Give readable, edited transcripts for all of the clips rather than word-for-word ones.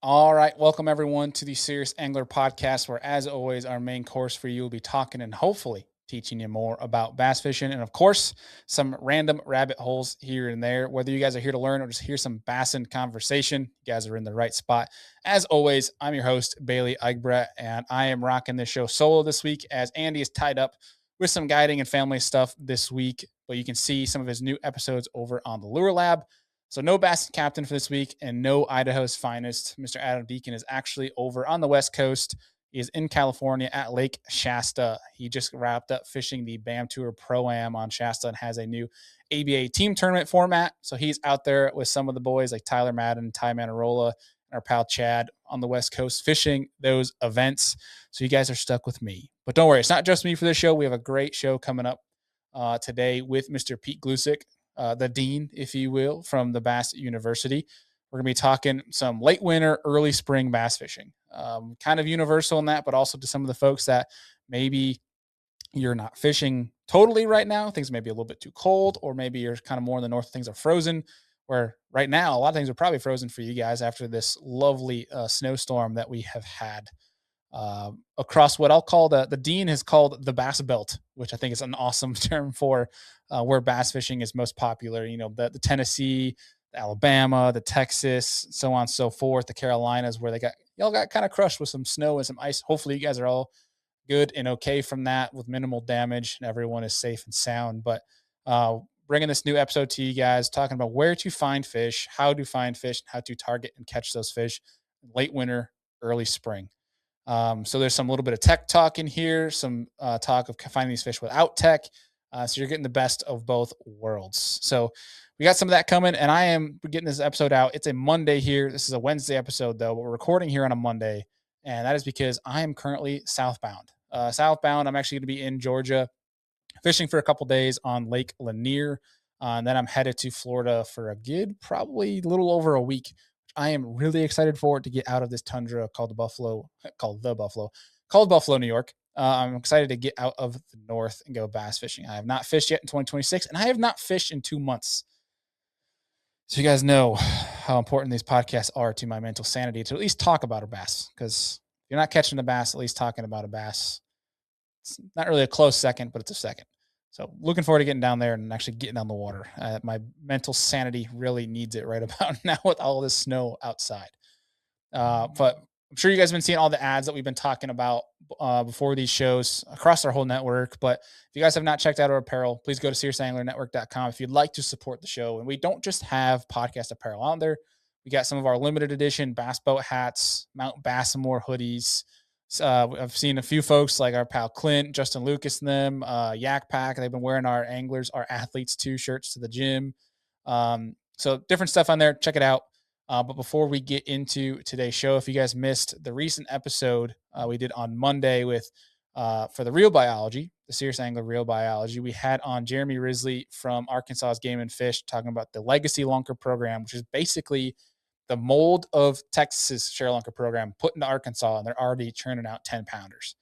All right, welcome everyone to the Serious Angler podcast, where, as always, our main course for you will be talking and hopefully teaching you more about bass fishing and, of course, some random rabbit holes here and there. Whether you guys are here to learn or just hear some bassin conversation, you guys are in the right spot. As always, I'm your host, Bailey Eigbrett, and I am rocking this show solo this week as Andy is tied up with some guiding and family stuff this week. But you can see some of his new episodes over on the Lure Lab. So no Basset Captain for this week and no Idaho's finest. Mr. Adam Deacon is actually over on the West Coast. He is in California at Lake Shasta. He just wrapped up fishing the BAM Tour Pro-Am on Shasta and has a new ABA team tournament format. So he's out there with some of the boys like Tyler Madden, Ty Manarola, and our pal Chad on the West Coast fishing those events. So you guys are stuck with me. But don't worry, it's not just me for this show. We have a great show coming up today with Mr. Pete Gluszek, the dean, if you will, from the Bass University. We're going to be talking some late winter, early spring bass fishing. Kind of universal in that, but also to some of the folks that maybe you're not fishing totally right now. Things may be a little bit too cold, or maybe you're kind of more in the north, things are frozen. Where right now, a lot of things are probably frozen for you guys after this lovely snowstorm that we have had across what I'll call the dean has called the Bass Belt, which I think is an awesome term for where bass fishing is most popular. You know, the Tennessee, the Alabama, the Texas, so on and so forth, the Carolinas, where y'all got kind of crushed with some snow and some ice. Hopefully, you guys are all good and okay from that with minimal damage and everyone is safe and sound. But bringing this new episode to you guys, talking about where to find fish, how to find fish, how to target and catch those fish late winter, early spring. So there's some little bit of tech talk in here, some talk of finding these fish without tech. So you're getting the best of both worlds. So we got some of that coming, and I am getting this episode out. It's a Monday here. This is a Wednesday episode, though, but we're recording here on a Monday, and that is because I am currently southbound. I'm actually going to be in Georgia fishing for a couple days on Lake Lanier. And then I'm headed to Florida for a good, probably a little over a week. I am really excited for it to get out of this tundra called Buffalo, New York. I'm excited to get out of the north and go bass fishing. I have not fished yet in 2026, and I have not fished in 2 months. So you guys know how important these podcasts are to my mental sanity to at least talk about a bass. Because if you're not catching a bass, at least talking about a bass. It's not really a close second, but it's a second. So looking forward to getting down there and actually getting on the water. My mental sanity really needs it right about now with all this snow outside. But I'm sure you guys have been seeing all the ads that we've been talking about before these shows across our whole network. But if you guys have not checked out our apparel, please go to SeriousAnglerNetwork.com if you'd like to support the show. And we don't just have podcast apparel on there. We got some of our limited edition bass boat hats, Mount Bassamore hoodies. I've seen a few folks like our pal Clint, Justin Lucas, and them, Yak Pack. They've been wearing our anglers, our athletes too shirts to the gym. So different stuff on there. Check it out. But before we get into today's show, if you guys missed the recent episode we did on Monday with for the Real Biology, the Serious Angler Real Biology, we had on Jeremy Risley from Arkansas's Game and Fish talking about the Legacy Lunker program, which is basically the mold of Texas's share lunker program put into Arkansas, and they're already churning out 10 pounders.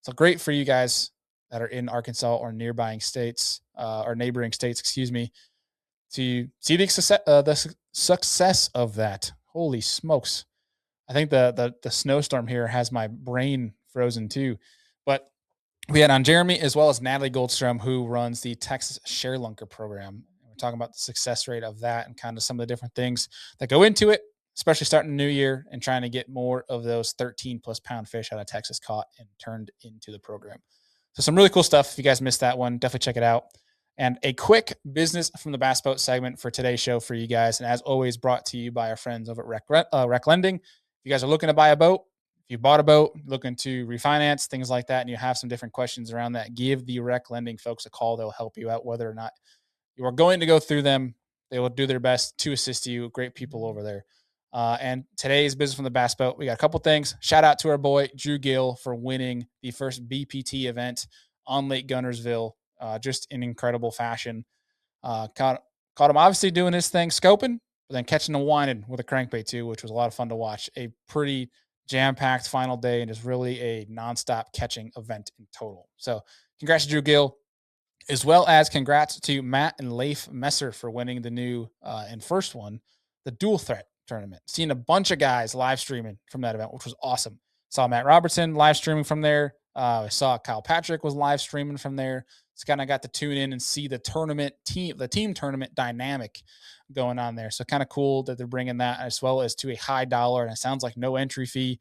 So great for you guys that are in Arkansas or nearby states or neighboring states, excuse me, to see the success of that. Holy smokes. I think the snowstorm here has my brain frozen too. But we had on Jeremy as well as Natalie Goldstrom, who runs the Texas Share Lunker program. We're talking about the success rate of that and kind of some of the different things that go into it, especially starting the new year and trying to get more of those 13 plus pound fish out of Texas caught and turned into the program. So some really cool stuff. If you guys missed that one, definitely check it out. And a quick business from the Bass Boat segment for today's show for you guys. And as always, brought to you by our friends over at Rec Lending. If you guys are looking to buy a boat, if you bought a boat, looking to refinance, things like that, and you have some different questions around that, give the Rec Lending folks a call. They'll help you out whether or not you are going to go through them. They will do their best to assist you. Great people over there. And today's business from the Bass Boat, we got a couple things. Shout out to our boy, Drew Gill, for winning the first BPT event on Lake Gunnersville, just in incredible fashion. Caught him obviously doing his thing, scoping, but then catching and winding with a crankbait too, which was a lot of fun to watch. A pretty jam-packed final day and just really a nonstop catching event in total. So congrats to Drew Gill, as well as congrats to Matt and Leif Messer for winning the new and first one, the Dual Threat tournament. Seen a bunch of guys live streaming from that event, which was awesome. Saw Matt Robertson live streaming from there. I saw Kyle Patrick was live streaming from there. So kind of got to tune in and see the team tournament dynamic going on there. So kind of cool that they're bringing that as well as to a high dollar. And it sounds like no entry fee.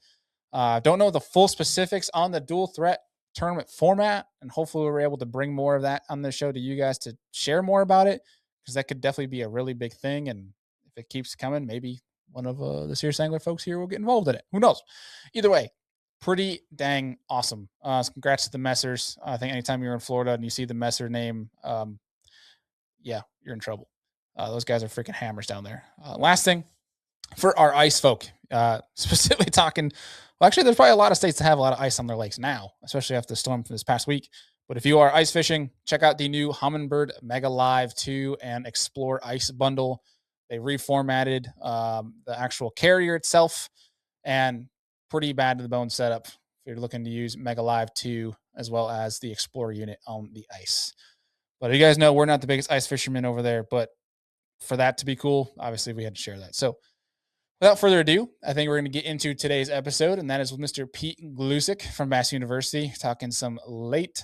Don't know the full specifics on the dual threat tournament format, and hopefully we're able to bring more of that on the show to you guys to share more about it, because that could definitely be a really big thing. And if it keeps coming, maybe one of the Serious Angler folks here will get involved in it. Who knows? Either way, pretty dang awesome. Congrats to the Messers. I think anytime you're in Florida and you see the Messer name, yeah, you're in trouble. Those guys are freaking hammers down there. Last thing for our ice folk, specifically talking, well, actually, there's probably a lot of states that have a lot of ice on their lakes now, especially after the storm from this past week. But if you are ice fishing, check out the new Humminbird Mega Live 2 and Explore Ice Bundle. They reformatted the actual carrier itself, and pretty bad to the bone setup if you're looking to use Mega Live 2 as well as the Explorer unit on the ice. But you guys know we're not the biggest ice fishermen over there, but for that to be cool, obviously we had to share that. So without further ado, I think we're going to get into today's episode, and that is with Mr. Pete Gluszek from Bass University, talking some late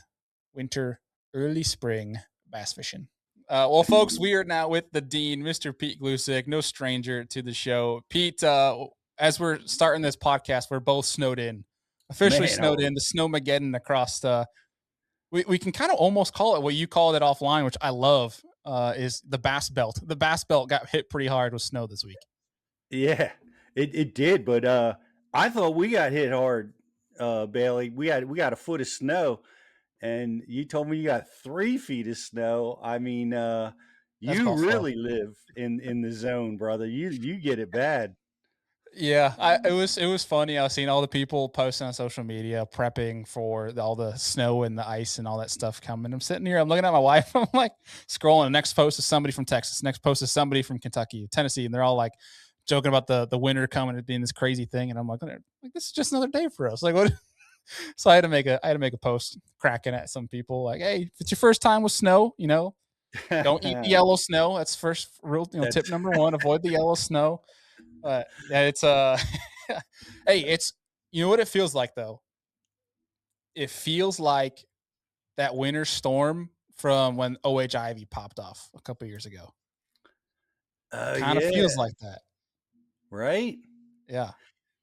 winter, early spring bass fishing. Well, folks, we are now with the Dean, Mr. Pete Gluszek, no stranger to the show. Pete, as we're starting this podcast, we're both snowed in, officially snowed in, the snowmageddon across the. We can kind of almost call it what you called it offline, which I love, is the Bass Belt. The Bass Belt got hit pretty hard with snow this week. Yeah, it did, but I thought we got hit hard, Bailey. We got a foot of snow, and you told me you got 3 feet of snow. I mean, you really live in the zone, brother. You get it bad. Yeah, it was funny. I was seeing all the people posting on social media prepping for all the snow and the ice and all that stuff coming. I'm sitting here, I'm looking at my wife, I'm like scrolling. The next post is somebody from Texas, next post is somebody from Kentucky, Tennessee, and they're all like joking about the winter coming and being this crazy thing. And I'm like, this is just another day for us. Like, what? So I had to make a post cracking at some people like, hey, if it's your first time with snow, don't eat the yellow snow. That's first real, tip number 1, avoid the yellow snow. But yeah, it's hey, it's, what it feels like though. It feels like that winter storm from when OH Ivy popped off a couple years ago. Kind of feels like that, right? Yeah,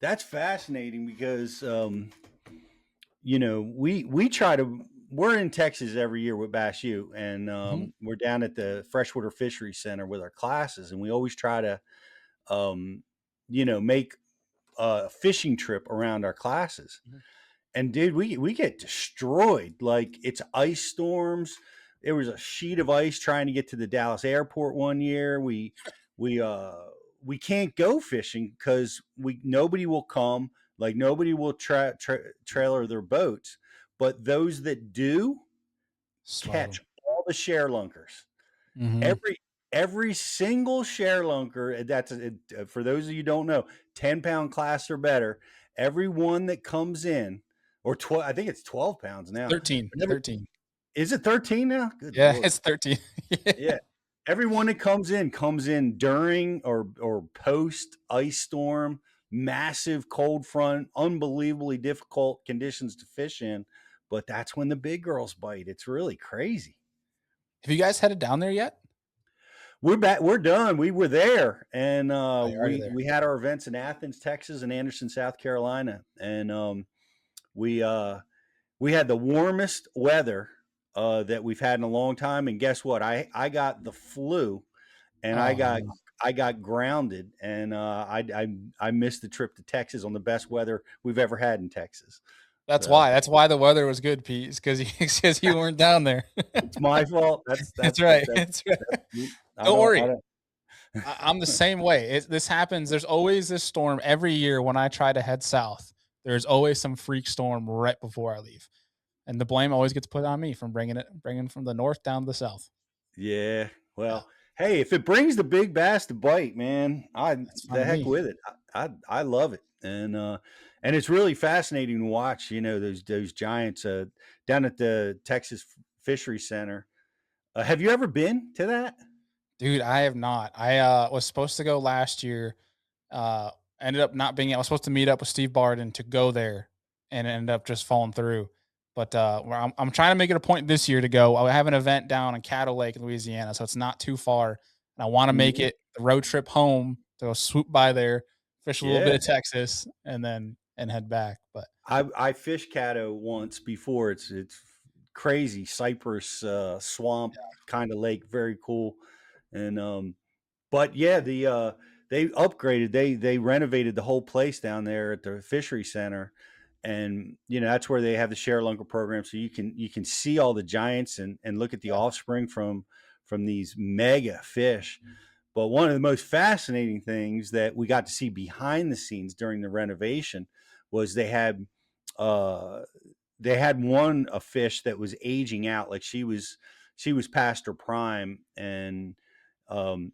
that's fascinating because we try to. We're in Texas every year with Bass U, and we're down at the Freshwater Fishery Center with our classes, and we always try to make a fishing trip around our classes. Mm-hmm. And dude, we get destroyed. Like, it's ice storms. There was a sheet of ice trying to get to the Dallas airport one year. We can't go fishing because nobody will come. Like, nobody will trailer their boats. But those that do catch all the sharelunkers. Mm-hmm. Every single sharelunker, that's for those of you who don't know, 10-pound class or better. Every one that comes in, or 12, I think it's 12 pounds now. 13. Is it 13 now? Good Lord. It's 13. Yeah. Everyone that comes in during or post ice storm, massive cold front, unbelievably difficult conditions to fish in. But that's when the big girls bite. It's really crazy. Have you guys headed down there yet? We're back. We're done. We were there, and we had our events in Athens, Texas, and Anderson, South Carolina, and we had the warmest weather that we've had in a long time. And guess what? I got the flu, and I got grounded, and I missed the trip to Texas on the best weather we've ever had in Texas. That's why the weather was good, Pete. Because you weren't down there. It's my fault. That's right. That's right. Don't worry. I'm the same way. This happens. There's always this storm every year when I try to head south. There's always some freak storm right before I leave, and the blame always gets put on me from bringing from the north down to the south. Yeah. Well, hey, if it brings the big bass to bite, man, the heck with it. I love it, and it's really fascinating to watch. Those giants down at the Texas Fishery Center. Have you ever been to that? Dude, I have not. I was supposed to go last year. Uh, ended up not being. I was supposed to meet up with Steve Barden to go there, and it ended up just falling through. But I'm trying to make it a point this year to go. I have an event down in Caddo Lake in Louisiana, so it's not too far. And I want to make Mhm. it the road trip home to go swoop by there, fish a little bit Yeah. of Texas, and then head back. But I fished Caddo once before. It's crazy cypress swamp kind of lake, very cool. And but yeah, they upgraded. They renovated the whole place down there at the fishery center, and that's where they have the share lunker program, so you can see all the giants and look at the yeah, offspring from these mega fish. But one of the most fascinating things that we got to see behind the scenes during the renovation was uh, they had a fish that was aging out, like she was past her prime, and um,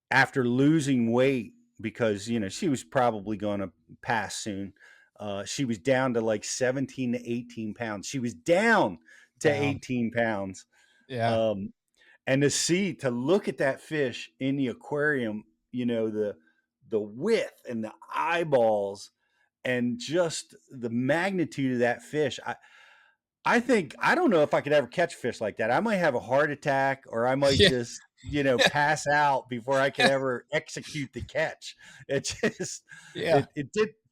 after losing weight, because she was probably going to pass soon. She was down to like 17 to 18 pounds. She was down to down. 18 pounds. Yeah, Um, and to look at that fish in the aquarium, the width and the eyeballs and just the magnitude of that fish. I think I don't know if I could ever catch a fish like that. I might have a heart attack, or I might yeah, just, pass out before I could ever execute the catch. It just yeah,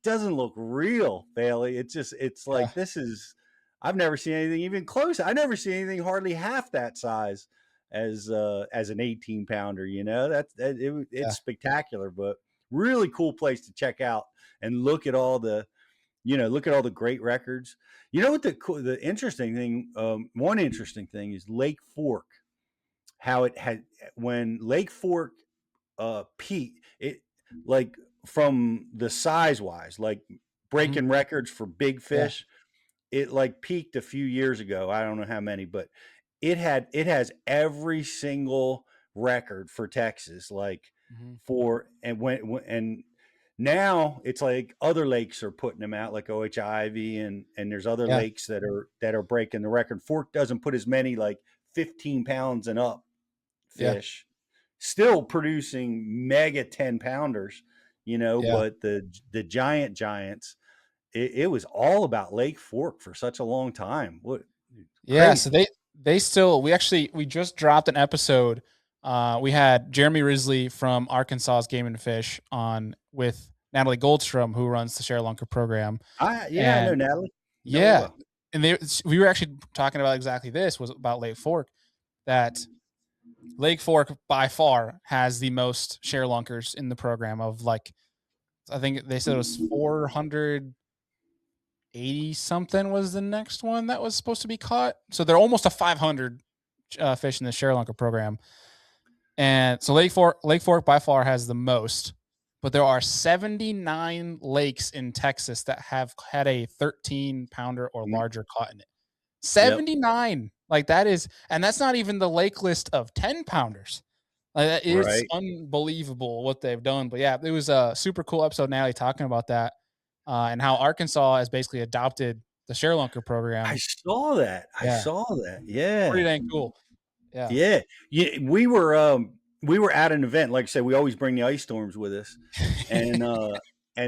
doesn't look real, Bailey. It's yeah, like I've never seen anything even close. I never seen anything hardly half that size as an 18 pounder. It's yeah. spectacular, but really cool place to check out and look at all the great records. You know what the interesting thing? One interesting thing is Lake Fork. How it had when Lake Fork peaked, it like from the size wise, like Mhm. breaking records for big Yeah. fish. It like peaked a few years ago. I don't know how many, but it has every single record for Texas. Like Mhm. for and and now it's like other lakes are putting them out, like OH Ivy, and there's other Yeah, lakes that are breaking the record. Fork doesn't put as many, like 15 pounds and up yeah, fish, still producing mega 10 pounders, yeah. but the giants, it was all about Lake Fork for such a long time. What Yeah, so crazy. we just dropped an episode. We had Jeremy Risley from Arkansas's Game and Fish on with Natalie Goldstrom, who runs the Share Lunker program. Yeah, I know And Natalie. Know her yeah, well. and we were actually talking about exactly this was about Lake Fork, that Lake Fork by far has the most share lunkers in the program of like, I think they said it was 480 something was the next one that was supposed to be caught. So they're almost a 500 fish in the share lunker program. And so Lake Fork by far has the most, but there are 79 lakes in Texas that have had a 13 pounder or Mm, larger caught in it. yep. 79. Like that is, and that's not even the lake list of 10 pounders. Like that is Right. unbelievable what they've done. But yeah, it was a super cool episode, Natalie, talking about that and how Arkansas has basically adopted the share lunker I program. saw that. I Yeah, saw that. Yeah. pretty dang cool. Yeah. Yeah. Yeah. We were at an event. Like I said, we always bring the ice storms with us. And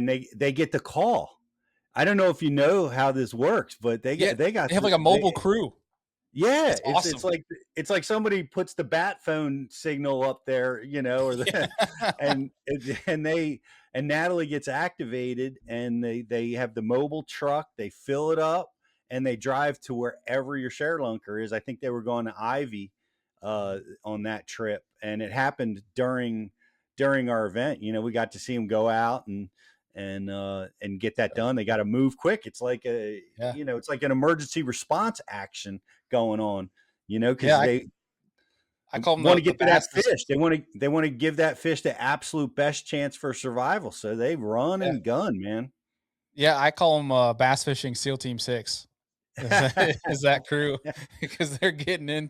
they get the call. I don't know if you know how this works, but they Yeah, get they got they have like a they mobile crew. yeah, It's it's awesome. it's like it's like somebody puts the bat phone signal up there, or the Yeah. and Natalie gets activated, and they have the mobile truck, they fill it up, and they drive to wherever your share lunker is. I think they were going to Ivy on that trip, and it happened during our event. We got to see them go out and get that done. They got to move quick. It's like Yeah. it's like an emergency response action going on, Yeah, because they I call them want to the get to that basses. fish. They want to give that fish the absolute best chance for survival. So they run Yeah. and gun, man. Yeah, I call them bass fishing SEAL Team 6. Is that is that crew because they're getting in,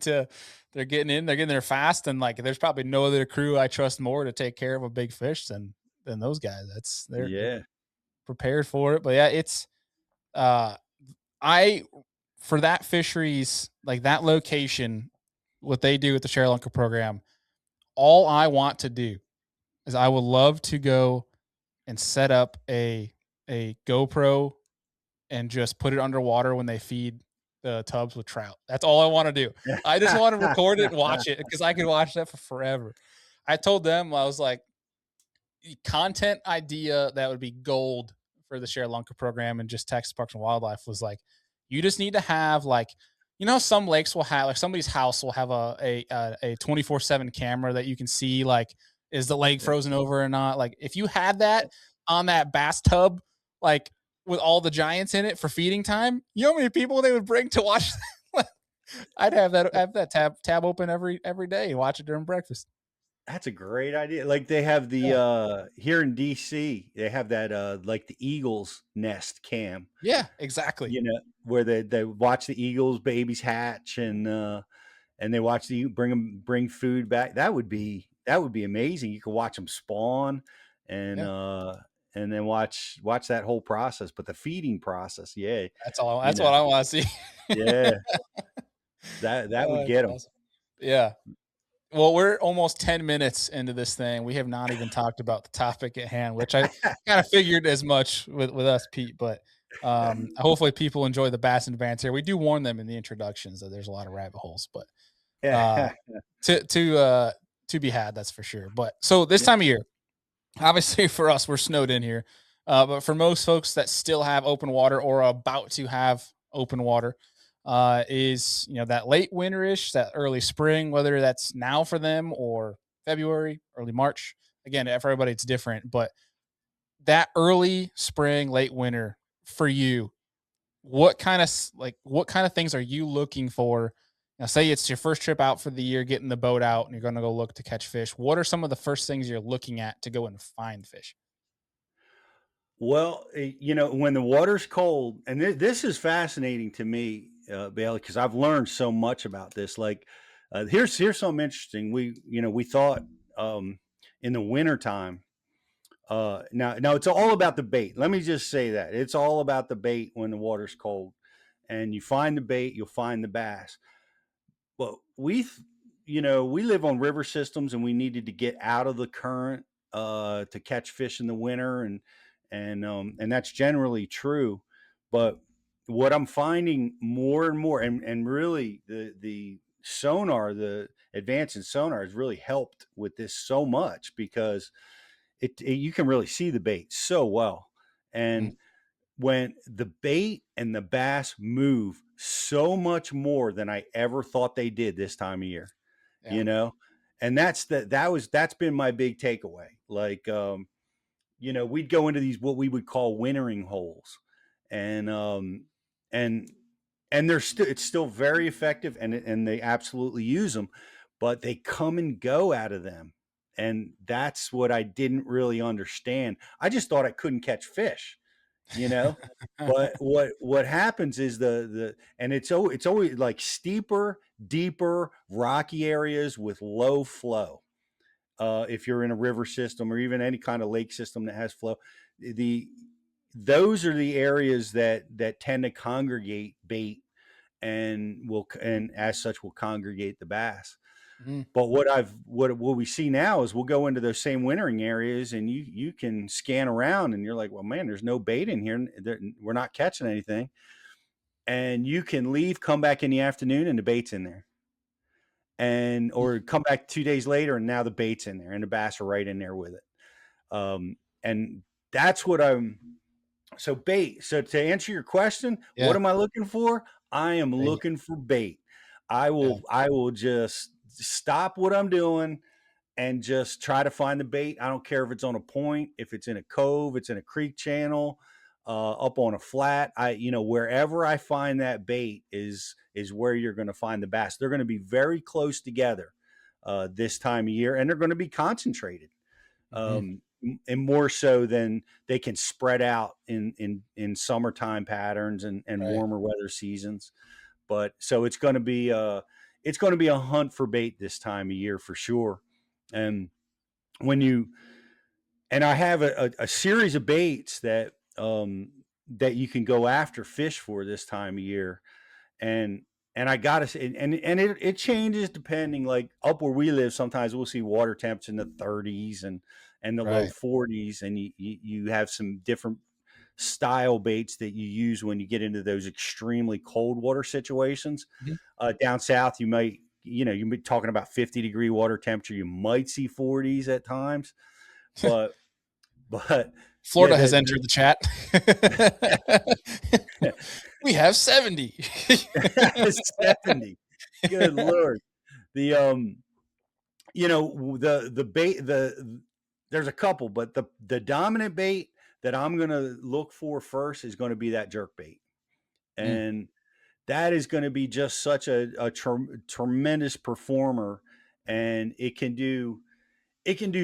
they're getting there fast, and like there's probably no other crew I trust more to take care of a big fish than those guys. They're Yeah. prepared for it. But yeah, it's uh I for that fisheries, like that location, what they do with the Share Lunker program, all I want to do is I would love to go and set up a GoPro and just put it underwater when they feed the tubs with trout. That's all I wanna do. I just wanna record it and watch it because I could watch that for forever. I told them, I was like, "The content idea that would be gold for the Share Lunker program and just Texas Parks and Wildlife was like, you just need to have like, some lakes will have like somebody's house will have a 24/7 camera that you can see like is the lake frozen over or not. Like if you had that on that bass tub, like with all the giants in it for feeding time, you know how many people they would bring to watch that? I'd have that tab open every day and watch it during breakfast. That's a great idea. Like they have the Yeah. here in DC, they have that like the Eagles nest cam, Yeah, exactly. where they watch the Eagles babies hatch and they watch the bring food back. That would be amazing. You could watch them spawn and Yeah. uh and then watch that whole process, but the feeding process, yeah, you That's know, what I wanna see. yeah, that would That's get them. awesome. Yeah. Well, we're almost 10 minutes into this thing. We have not even talked about the topic at hand, which I kinda figured as much with us, Pete, but, hopefully people enjoy the bass and banter here. We do warn them in the introductions that there's a lot of rabbit holes, but, uh, Yeah. to to, uh, to be had, that's for sure. But so this time of year, obviously for us, we're snowed in here. But for most folks that still have open water or are about to have open water, is that late winterish, that early spring, whether that's now for them or February, early March. Again, for everybody it's different, but that early spring, late winter for you, what kind of things are you looking for? Now, say it's your first trip out for the year, getting the boat out, and you're going to go look to catch fish. What are some of the first things you're looking at to go and find fish? Well, when the water's cold, and this is fascinating to me, Bailey, because I've learned so much about this. Like, here's something interesting. We thought in the wintertime. Now it's all about the bait. Let me just say that it's all about the bait when the water's cold, and you find the bait, you'll find the bass. But we live on river systems, and we needed to get out of the current to catch fish in the winter, and that's generally true. But what I'm finding more and more, and really the sonar, the advance in sonar has really helped with this so much because you can really see the bait so well, Mhm. and when the bait and the bass move so much more than I ever thought they did this time of year, Yeah. you know, and that's been my big takeaway. Like, we'd go into these what we would call wintering holes, and and they're still it's still very effective, and they absolutely use them, but they come and go out of them, and that's what I didn't really understand. I just thought I couldn't catch fish, you know. But what happens is and it's always like steeper, deeper, rocky areas with low flow. If you're in a river system or even any kind of lake system that has flow, the those are the areas that tend to congregate bait and as such will congregate the bass. Mhm. But what we see now is we'll go into those same wintering areas, and you can scan around and you're like, well, man, there's no bait in here. We're not catching anything. And you can leave, come back in the afternoon, and the bait's in there. And or come back 2 days later, and now the bait's in there, and the bass are right in there with it. And that's what I'm. So bait. So to answer your question, what Yeah. am I looking for? I am Bait. looking for bait. I Yeah. will I will just stop what I'm doing and just try to find the bait. I don't care if it's on a point, if it's in a cove, it's in a creek channel, up on a flat. Wherever I find that bait is where you're going to find the bass. They're going to be very close together this time of year, and they're going to be concentrated, Mhm. and more so than they can spread out in summertime patterns and Right. warmer weather seasons. But so it's going to be a hunt for bait this time of year for sure. And when you and I have a series of baits that you can go after fish for this time of year, and I gotta say, and it changes depending. Like up where we live, sometimes we'll see water temps in the 30s, and the low Right. 40s, and you have some different style baits that you use when you get into those extremely cold water situations. Mhm. Down south, you might, you be talking about 50-degree water temperature. You might see 40s at times, but yeah, Florida has entered the chat. We have 70. 70. Good Lord. The the bait, there's a couple, but the dominant bait that I'm gonna look for first is going to be that jerk bait. Mm, And that is going to be just such a tremendous performer, and it can do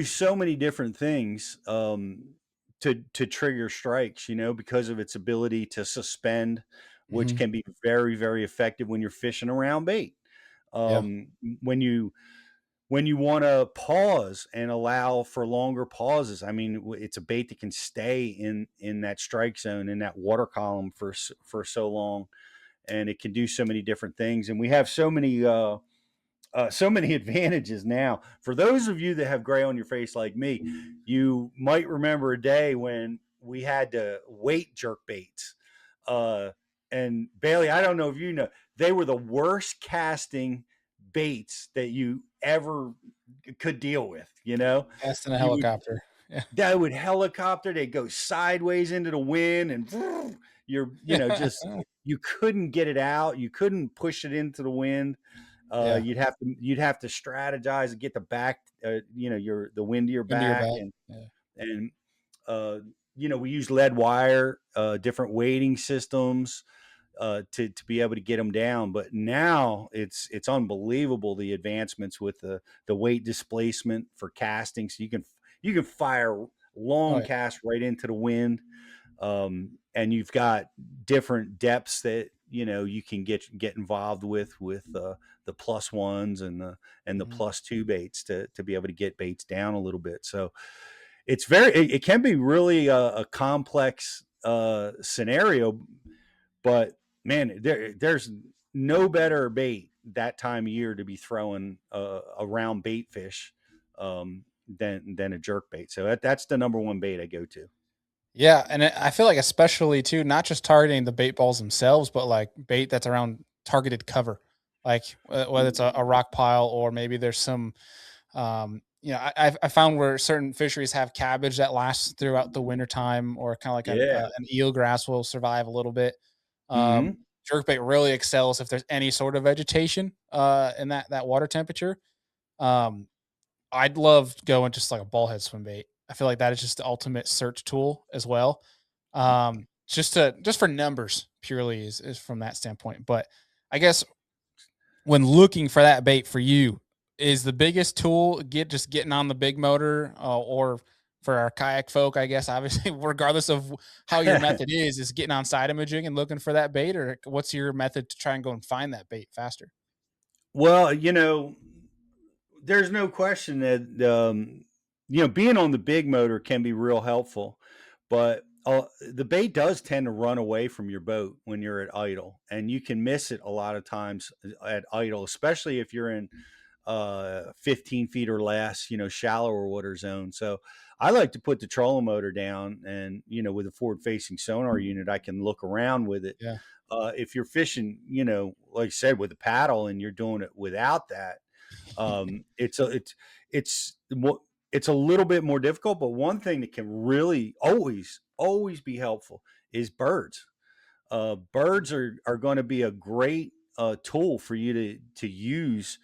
so many different things, to trigger strikes, because of its ability to suspend, which mhm. can be very, very effective when you're fishing around bait. Yeah. Um, when you want to pause and allow for longer pauses, I mean, it's a bait that can stay in that strike zone, in that water column for so long, and it can do so many different things. And we have so many advantages now. For those of you that have gray on your face like me, you might remember a day when we had to weight jerk baits. Uh, and Bailey, I don't know if you know, they were the worst casting baits that you ever could deal with. Cast in a You would helicopter. Yeah. that would helicopter, they'd go sideways into the wind, and just you couldn't get it out. You couldn't push it into the wind. Yeah. You'd have to strategize and get the back, the wind to your Into your back, back. and Yeah. and uh, we use lead wire, different weighting systems, to be able to get them down. But now it's unbelievable, the advancements with the weight displacement for casting. So you can fire Oh, long yeah. cast right into the wind, and you've got different depths that you can get involved with the plus ones and the Mhm. plus two baits to be able to get baits down a little bit. So it can be really a complex scenario, but man, there's no better bait that time of year to be throwing around bait fish, than a jerk bait. So that's the number one bait I go to. Yeah, and I feel like especially too, not just targeting the bait balls themselves, but like bait that's around targeted cover, like whether it's a rock pile or maybe there's some, I found where certain fisheries have cabbage that lasts throughout the winter time, or kind of like Yeah. an eelgrass will survive a little bit. Hmm. Jerkbait really excels if there's any sort of vegetation in that water temperature. Um, I'd love going just like a ball head swim bait. I feel like that is just the ultimate search tool as well. Just for numbers purely is from that standpoint. But I guess when looking for that bait for you, is the biggest tool getting on the big motor, or for our kayak folk, I guess obviously regardless of how your method is getting on side imaging and looking for that bait, or what's your method to try and go and find that bait faster? Well, there's no question that being on the big motor can be real helpful, but the bait does tend to run away from your boat when you're at idle, and you can miss it a lot of times at idle, especially if you're in 15 feet or less, shallower water zone. So I like to put the trolling motor down, and with a forward facing sonar unit, I can look around with it. Yeah. If you're fishing, like I said, with a paddle, and you're doing it without that, it's a little bit more difficult. But one thing that can really always be helpful is birds. Birds are going to be a great tool for you to use.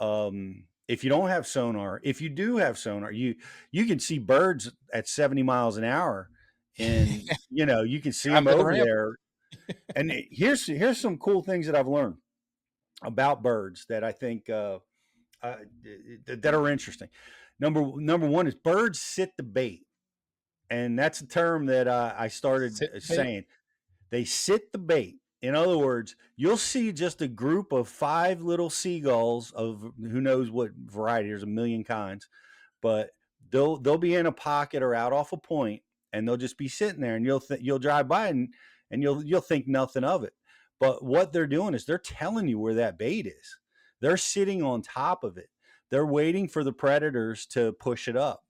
If you don't have sonar, if you do have sonar, you can see birds at 70 miles an hour, and you can see Drive them to the over ramp. there. And here's some cool things that I've learned about birds that I think uh, that are interesting. Number one is birds sit the bait, and that's a term that I started Sit bait. saying. They sit the bait. In other words, you'll see just a group of five little seagulls of who knows what variety. There's a million kinds, but they'll be in a pocket or out off a point, and they'll just be sitting there, and you'll drive by, and you'll think nothing of it. But what they're doing is they're telling you where that bait is. They're sitting on top of it. They're waiting for the predators to push it up.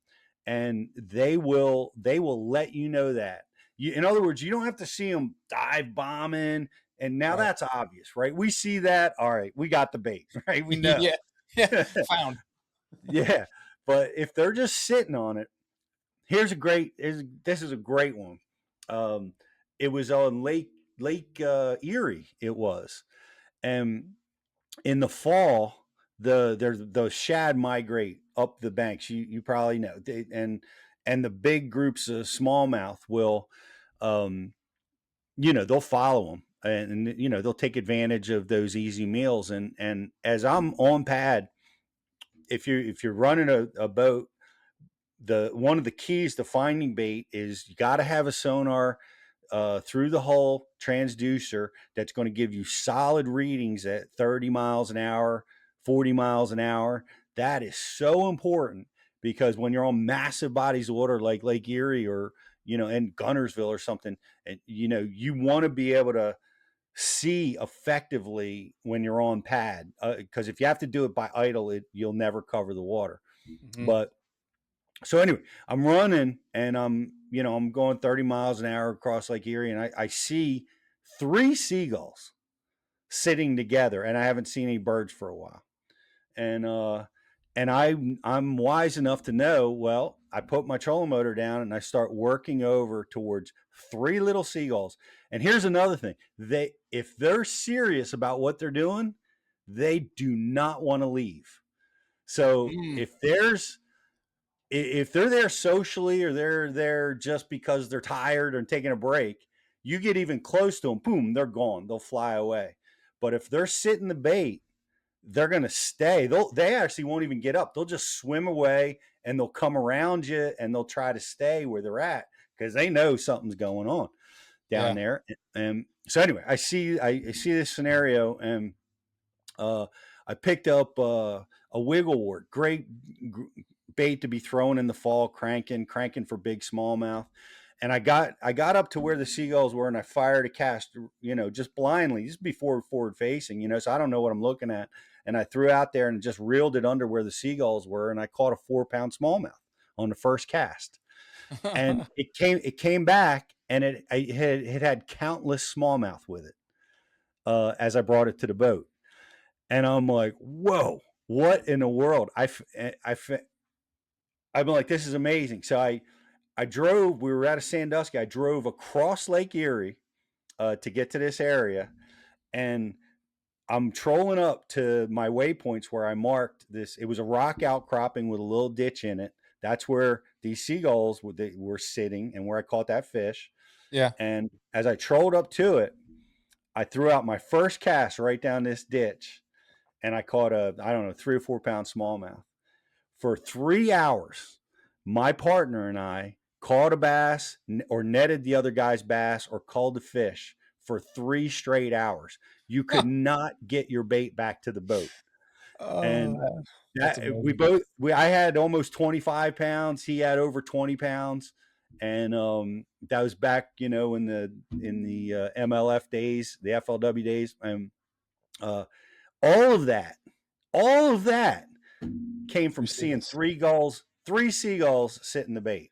and they will let you know that. In other words, you don't have to see them dive bombing. And now Right. that's obvious, right? We see that. All right, we got the bait, right? We know. Yeah. Yeah. Found. Yeah. But if they're just sitting on it, this is a great one. It was on Lake Erie. It was, and in the fall, the shad migrate up the banks. You probably know, and the big groups of smallmouth will, um, they'll follow them, and they'll take advantage of those easy meals. And as I'm on pad, if you're running a boat, the one of the keys to finding bait is you got to have a sonar through the hull transducer that's going to give you solid readings at 30 miles an hour, 40 miles an hour. That is so important because when you're on massive bodies of water like Lake Erie or in Gunnersville or something, and you want to be able to see effectively when you're on pad, because if you have to do it by idle, you'll never cover the water. Mm-hmm. But so anyway, I'm running and I'm going 30 miles an hour across Lake Erie, and I see 3 seagulls sitting together, and I haven't seen any birds for a while. And I'm wise enough to know, well, I put my trolling motor down and I start working over towards 3 little seagulls. And here's another thing. If they're serious about what they're doing, they do not want to leave. So Mm. if they're there socially or they're there just because they're tired and taking a break, you get even close to them, boom, they're gone. They'll fly away. But if they're sitting the bait, they're going to stay. They actually won't even get up. They'll just swim away and they'll come around you and they'll try to stay where they're at because they know something's going on down Yeah. there. And so anyway, I see this scenario, and I picked up a wigglewort, great bait to be thrown in the fall, cranking for big smallmouth. And I got up to where the seagulls were, and I fired a cast, just blindly, just before forward facing, so I don't know what I'm looking at. And I threw out there and just reeled it under where the seagulls were, and I caught a 4-pound smallmouth on the first cast. And it came back, and it had countless smallmouth with it as I brought it to the boat. And I'm like, whoa, what in the world? I'm like, this is amazing. So I drove, we were at a Sandusky. I drove across Lake Erie to get to this area. And I'm trolling up to my waypoints where I marked this. It was a rock outcropping with a little ditch in it. That's where these seagulls were sitting and where I caught that fish. Yeah. And as I trolled up to it, I threw out my first cast right down this ditch. And I caught I don't know, 3 or 4 pound smallmouth. For 3 hours, my partner and I caught a bass or netted the other guy's bass or called the fish for 3 straight hours. You could not get your bait back to the boat. And Oh, that's that amazing. I had almost 25 pounds. He had over 20 pounds. And that was back, in the MLF days, the FLW days. And all of that came from seeing Seagulls. 3 seagulls sit in the bait,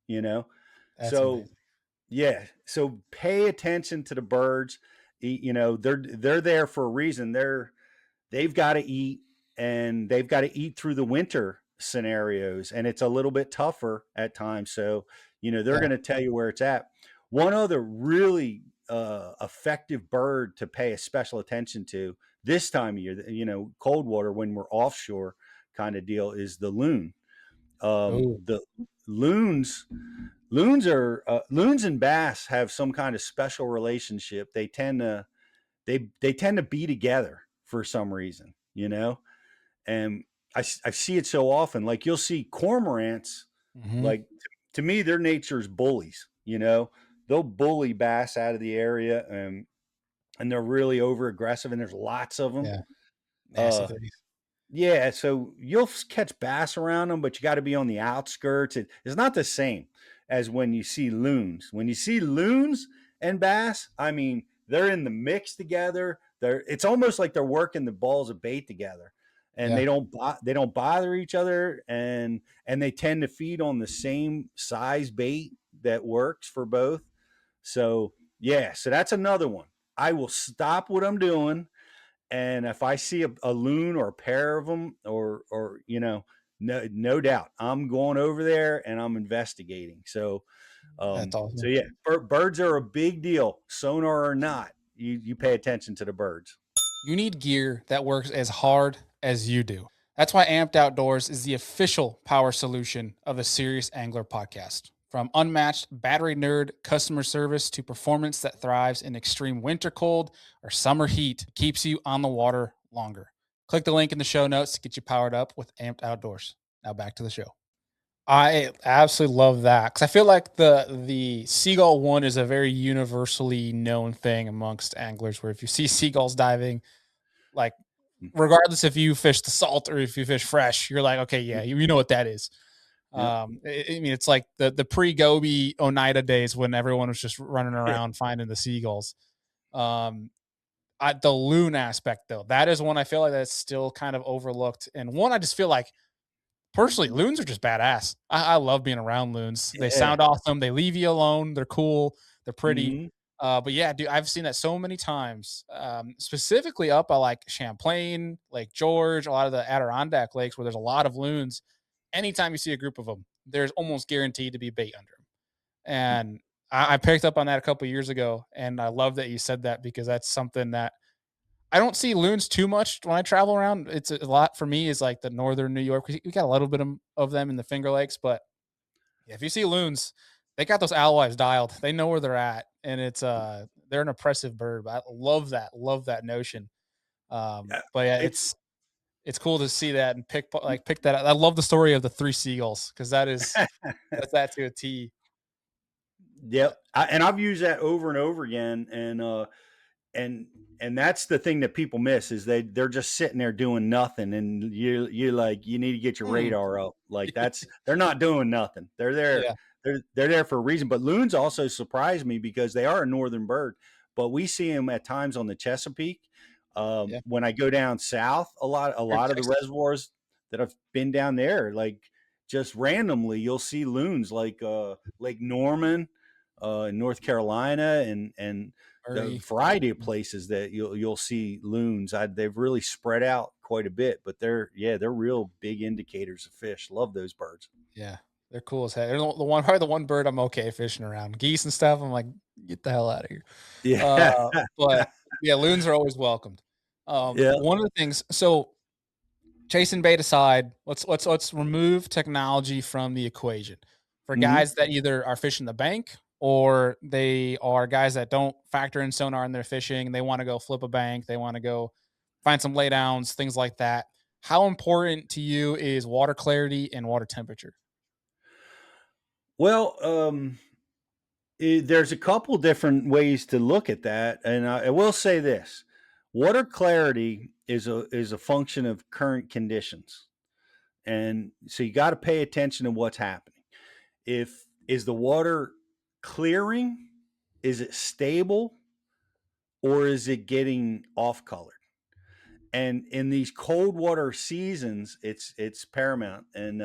you know? That's So amazing. yeah. So pay attention to the birds. They're there for a reason. They've got to eat, and they've got to eat through the winter scenarios. And it's a little bit tougher at times. So, they're Yeah. going to tell you where it's at. One other really effective bird to pay a special attention to this time of year, cold water when we're offshore kind of deal, is the loon. Oh, The loons loons and bass have some kind of special relationship. They tend to be together for some reason, and I see it so often. Like you'll see cormorants, mm-hmm. like to me, their nature's bullies. They'll bully bass out of the area, and they're really over aggressive, and there's lots of them. Yeah. Nasty Uh, things. yeah, so you'll catch bass around them, but you got to be on the outskirts. It's not the same as when you see loons. When you see loons and bass, I mean, they're in the mix together. It's almost like they're working the balls of bait together. and Yeah. they don't bother each other, and they tend to feed on the same size bait that works for both. So yeah, so that's another one. I will stop what I'm doing, and if I see a loon or a pair of them, or no doubt, I'm going over there and I'm investigating. That's So awesome. yeah, birds are a big deal, sonar or not. You pay attention to the birds. You need gear that works as hard as you do. That's why Amped Outdoors is the official power solution of the Serious Angler podcast. From unmatched battery nerd customer service to performance that thrives in extreme winter cold or summer heat, keeps you on the water longer. Click the link in the show notes to get you powered up with Amped Outdoors. Now back to the show. I absolutely love that because I feel like the seagull one is a very universally known thing amongst anglers. Where if you see seagulls diving, like regardless if you fish the salt or if you fish fresh, you're like, okay, yeah, you know what that is. Yeah. I mean, it's like the pre Gobi Oneida days when everyone was just running around finding the seagulls. Um, the loon aspect though, that is one I feel like that's still kind of overlooked, and one I just feel like personally, loons are just badass. I love being around loons. They Yeah. sound awesome. They leave you alone. They're cool. They're pretty. Hmm. But yeah, dude, I've seen that so many times. Specifically up by like Champlain, Lake George, a lot of the Adirondack lakes where there's a lot of loons. Anytime you see a group of them, there's almost guaranteed to be bait under them. And I picked up on that a couple years ago, and I love that you said that because that's something that I don't see loons too much when I travel around. It's a lot for me is like the northern New York. We got a little bit of them in the Finger Lakes, but yeah, if you see loons, they got those alewives dialed. They know where they're at, and it's they're an oppressive bird. But I love that notion. Yeah. But yeah, It's it's cool to see that and pick that up. I love the story of the three seagulls because that's that to a T. yep. And I've used that over and over again, and that's the thing that people miss is they're just sitting there doing nothing, and you like you need to get your Hmm. radar up. Like that's they're not doing nothing. They're there. Yeah, They're there for a reason. But loons also surprise me because they are a northern bird, but we see them at times on the Chesapeake. yeah. When I go down south, a Here in lot of the Texas. reservoirs that I've been down there, like just randomly, you'll see loons like Lake Norman in North Carolina, and the Murray. variety of places that you'll see loons. They've really spread out quite a bit, but they're real big indicators of fish. Love those birds. Yeah, they're cool as heck. They're probably the one bird I'm okay fishing around. Geese and stuff, I'm like, get the hell out of here. Yeah, But yeah, loons are always welcomed. yeah. One of the things, so chasing bait aside, let's remove technology from the equation. For Hmm. guys that either are fishing the bank or they are guys that don't factor in sonar in their fishing, they want to go flip a bank, they want to go find some laydowns, things like that. How important to you is water clarity and water temperature? Well, there's a couple different ways to look at that, and I will say this: water clarity is a function of current conditions, and so you got to pay attention to what's happening. If is the water clearing, is it stable, or is it getting off colored? And in these cold water seasons, it's paramount. And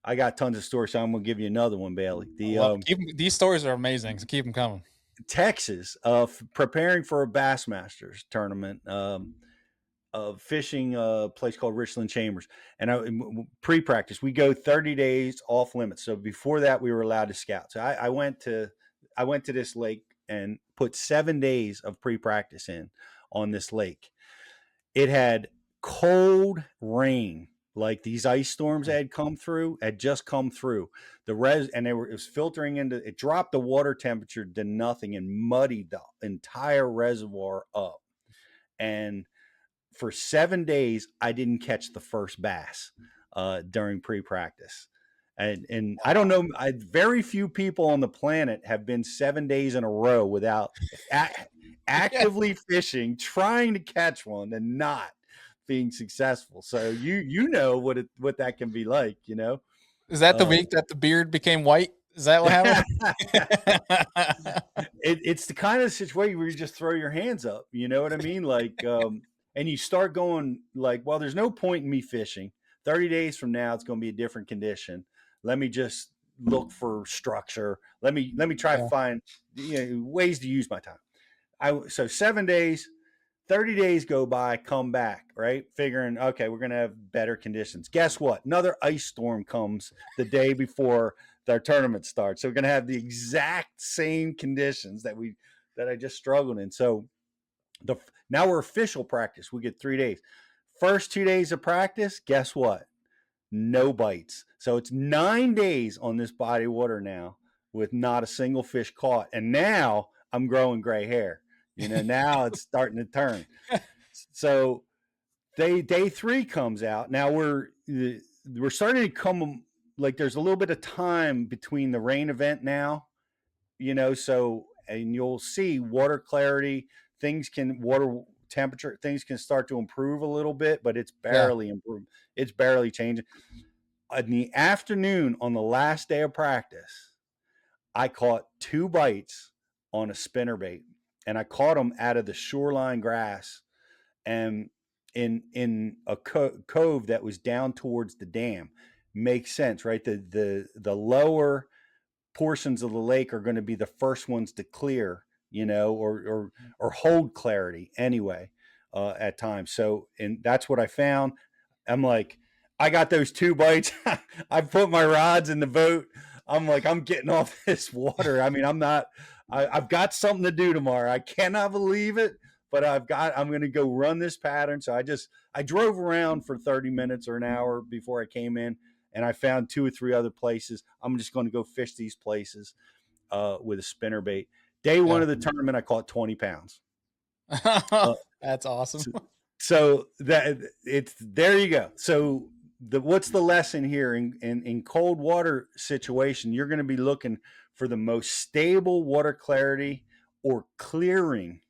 I got tons of stories, so I'm gonna give you another one, Bailey. I The love it. These stories are amazing. So keep them coming. Texas, preparing for a Bassmasters tournament, of fishing a place called Richland Chambers, and pre-practice we go 30 days off limits. So before that, we were allowed to scout. So I went to this lake and put 7 days of pre-practice in on this lake. It had cold rain, like these ice storms that had just come through. And it was filtering into it, dropped the water temperature to nothing and muddied the entire reservoir up. And for 7 days, I didn't catch the first bass during pre-practice. And I don't know, very few people on the planet have been 7 days in a row without Yeah. actively fishing, trying to catch one, and not being successful. So you know what that can be like, you know. Is that the Um, week that the beard became white? Is that what happened? it's the kind of situation where you just throw your hands up. You know what I mean? Like and you start going like, well, there's no point in me fishing. 30 days from now, it's going to be a different condition. Let me just look for structure. Let me try to Yeah. find ways to use my time. So 7 days, 30 days go by, come back, right? Figuring, okay, we're going to have better conditions. Guess what? Another ice storm comes the day before their tournament starts. So we're going to have the exact same conditions that I just struggled in. So now we're official practice. We get 3 days. First 2 days of practice, guess what? No bites. So it's 9 days on this body of water now with not a single fish caught. And now I'm growing gray hair. Now it's starting to turn. So day 3 comes out. Now we're starting to come, like there's a little bit of time between the rain event now, so, and you'll see water clarity, water temperature, things can start to improve a little bit, but it's Yeah. barely improved. It's barely changing. In the afternoon on the last day of practice, I caught 2 bites on a spinnerbait, and I caught them out of the shoreline grass and in a cove that was down towards the dam. Makes sense, right? The lower portions of the lake are going to be the first ones to clear, or hold clarity anyway, at times. So, and that's what I found. I'm like, I got those 2 bites. I put my rods in the boat. I'm like, I'm getting off this water. I mean, I've got something to do tomorrow. I cannot believe it, but I'm going to go run this pattern. So I drove around for 30 minutes or an hour before I came in, and I found 2 or 3 other places. I'm just going to go fish these places with a spinnerbait. Day 1 Yeah. of the tournament, I caught 20 pounds. Uh, That's awesome. so that it's there you go. So what's the lesson here in cold water situation? You're going to be looking for the most stable water clarity or clearing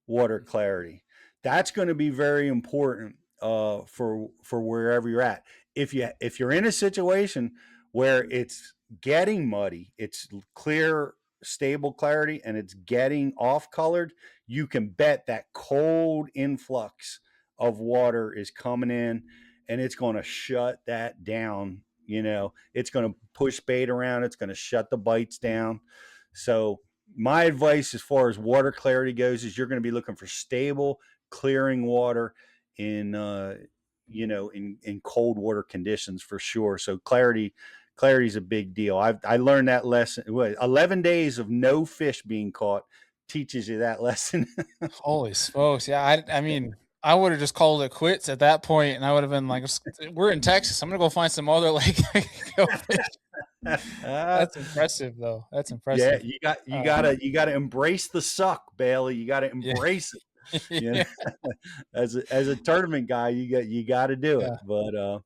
water clarity. That's going to be very important for wherever you're at. If you're in a situation where it's getting muddy, it's clear, stable clarity, and it's getting off colored, you can bet that cold influx of water is coming in, and it's going to shut that down. It's going to push bait around. It's going to shut the bites down. So my advice as far as water clarity goes is you're going to be looking for stable, clearing water in in cold water conditions for sure. So clarity is a big deal. I learned that lesson. 11 days of no fish being caught teaches you that lesson. Holy smokes. Yeah. I mean, I would have just called it quits at that point, and I would have been like, we're in Texas. I'm going to go find some other lake I can go fish. That's impressive, though. That's Yeah, impressive. you gotta embrace the suck, Bailey. You gotta Yeah. embrace it. You Yeah. as a tournament guy, you got to do it. Yeah. But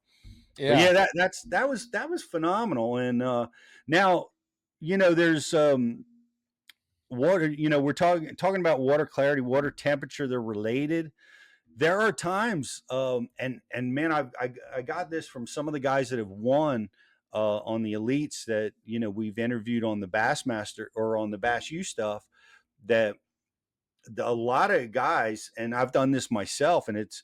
Yeah. yeah, that was phenomenal. And now, there's water. We're talking about water clarity, water temperature. They're related. There are times, and man, I got this from some of the guys that have won on the elites that we've interviewed on the Bassmaster or on the Bass U stuff. That a lot of guys, and I've done this myself, and it's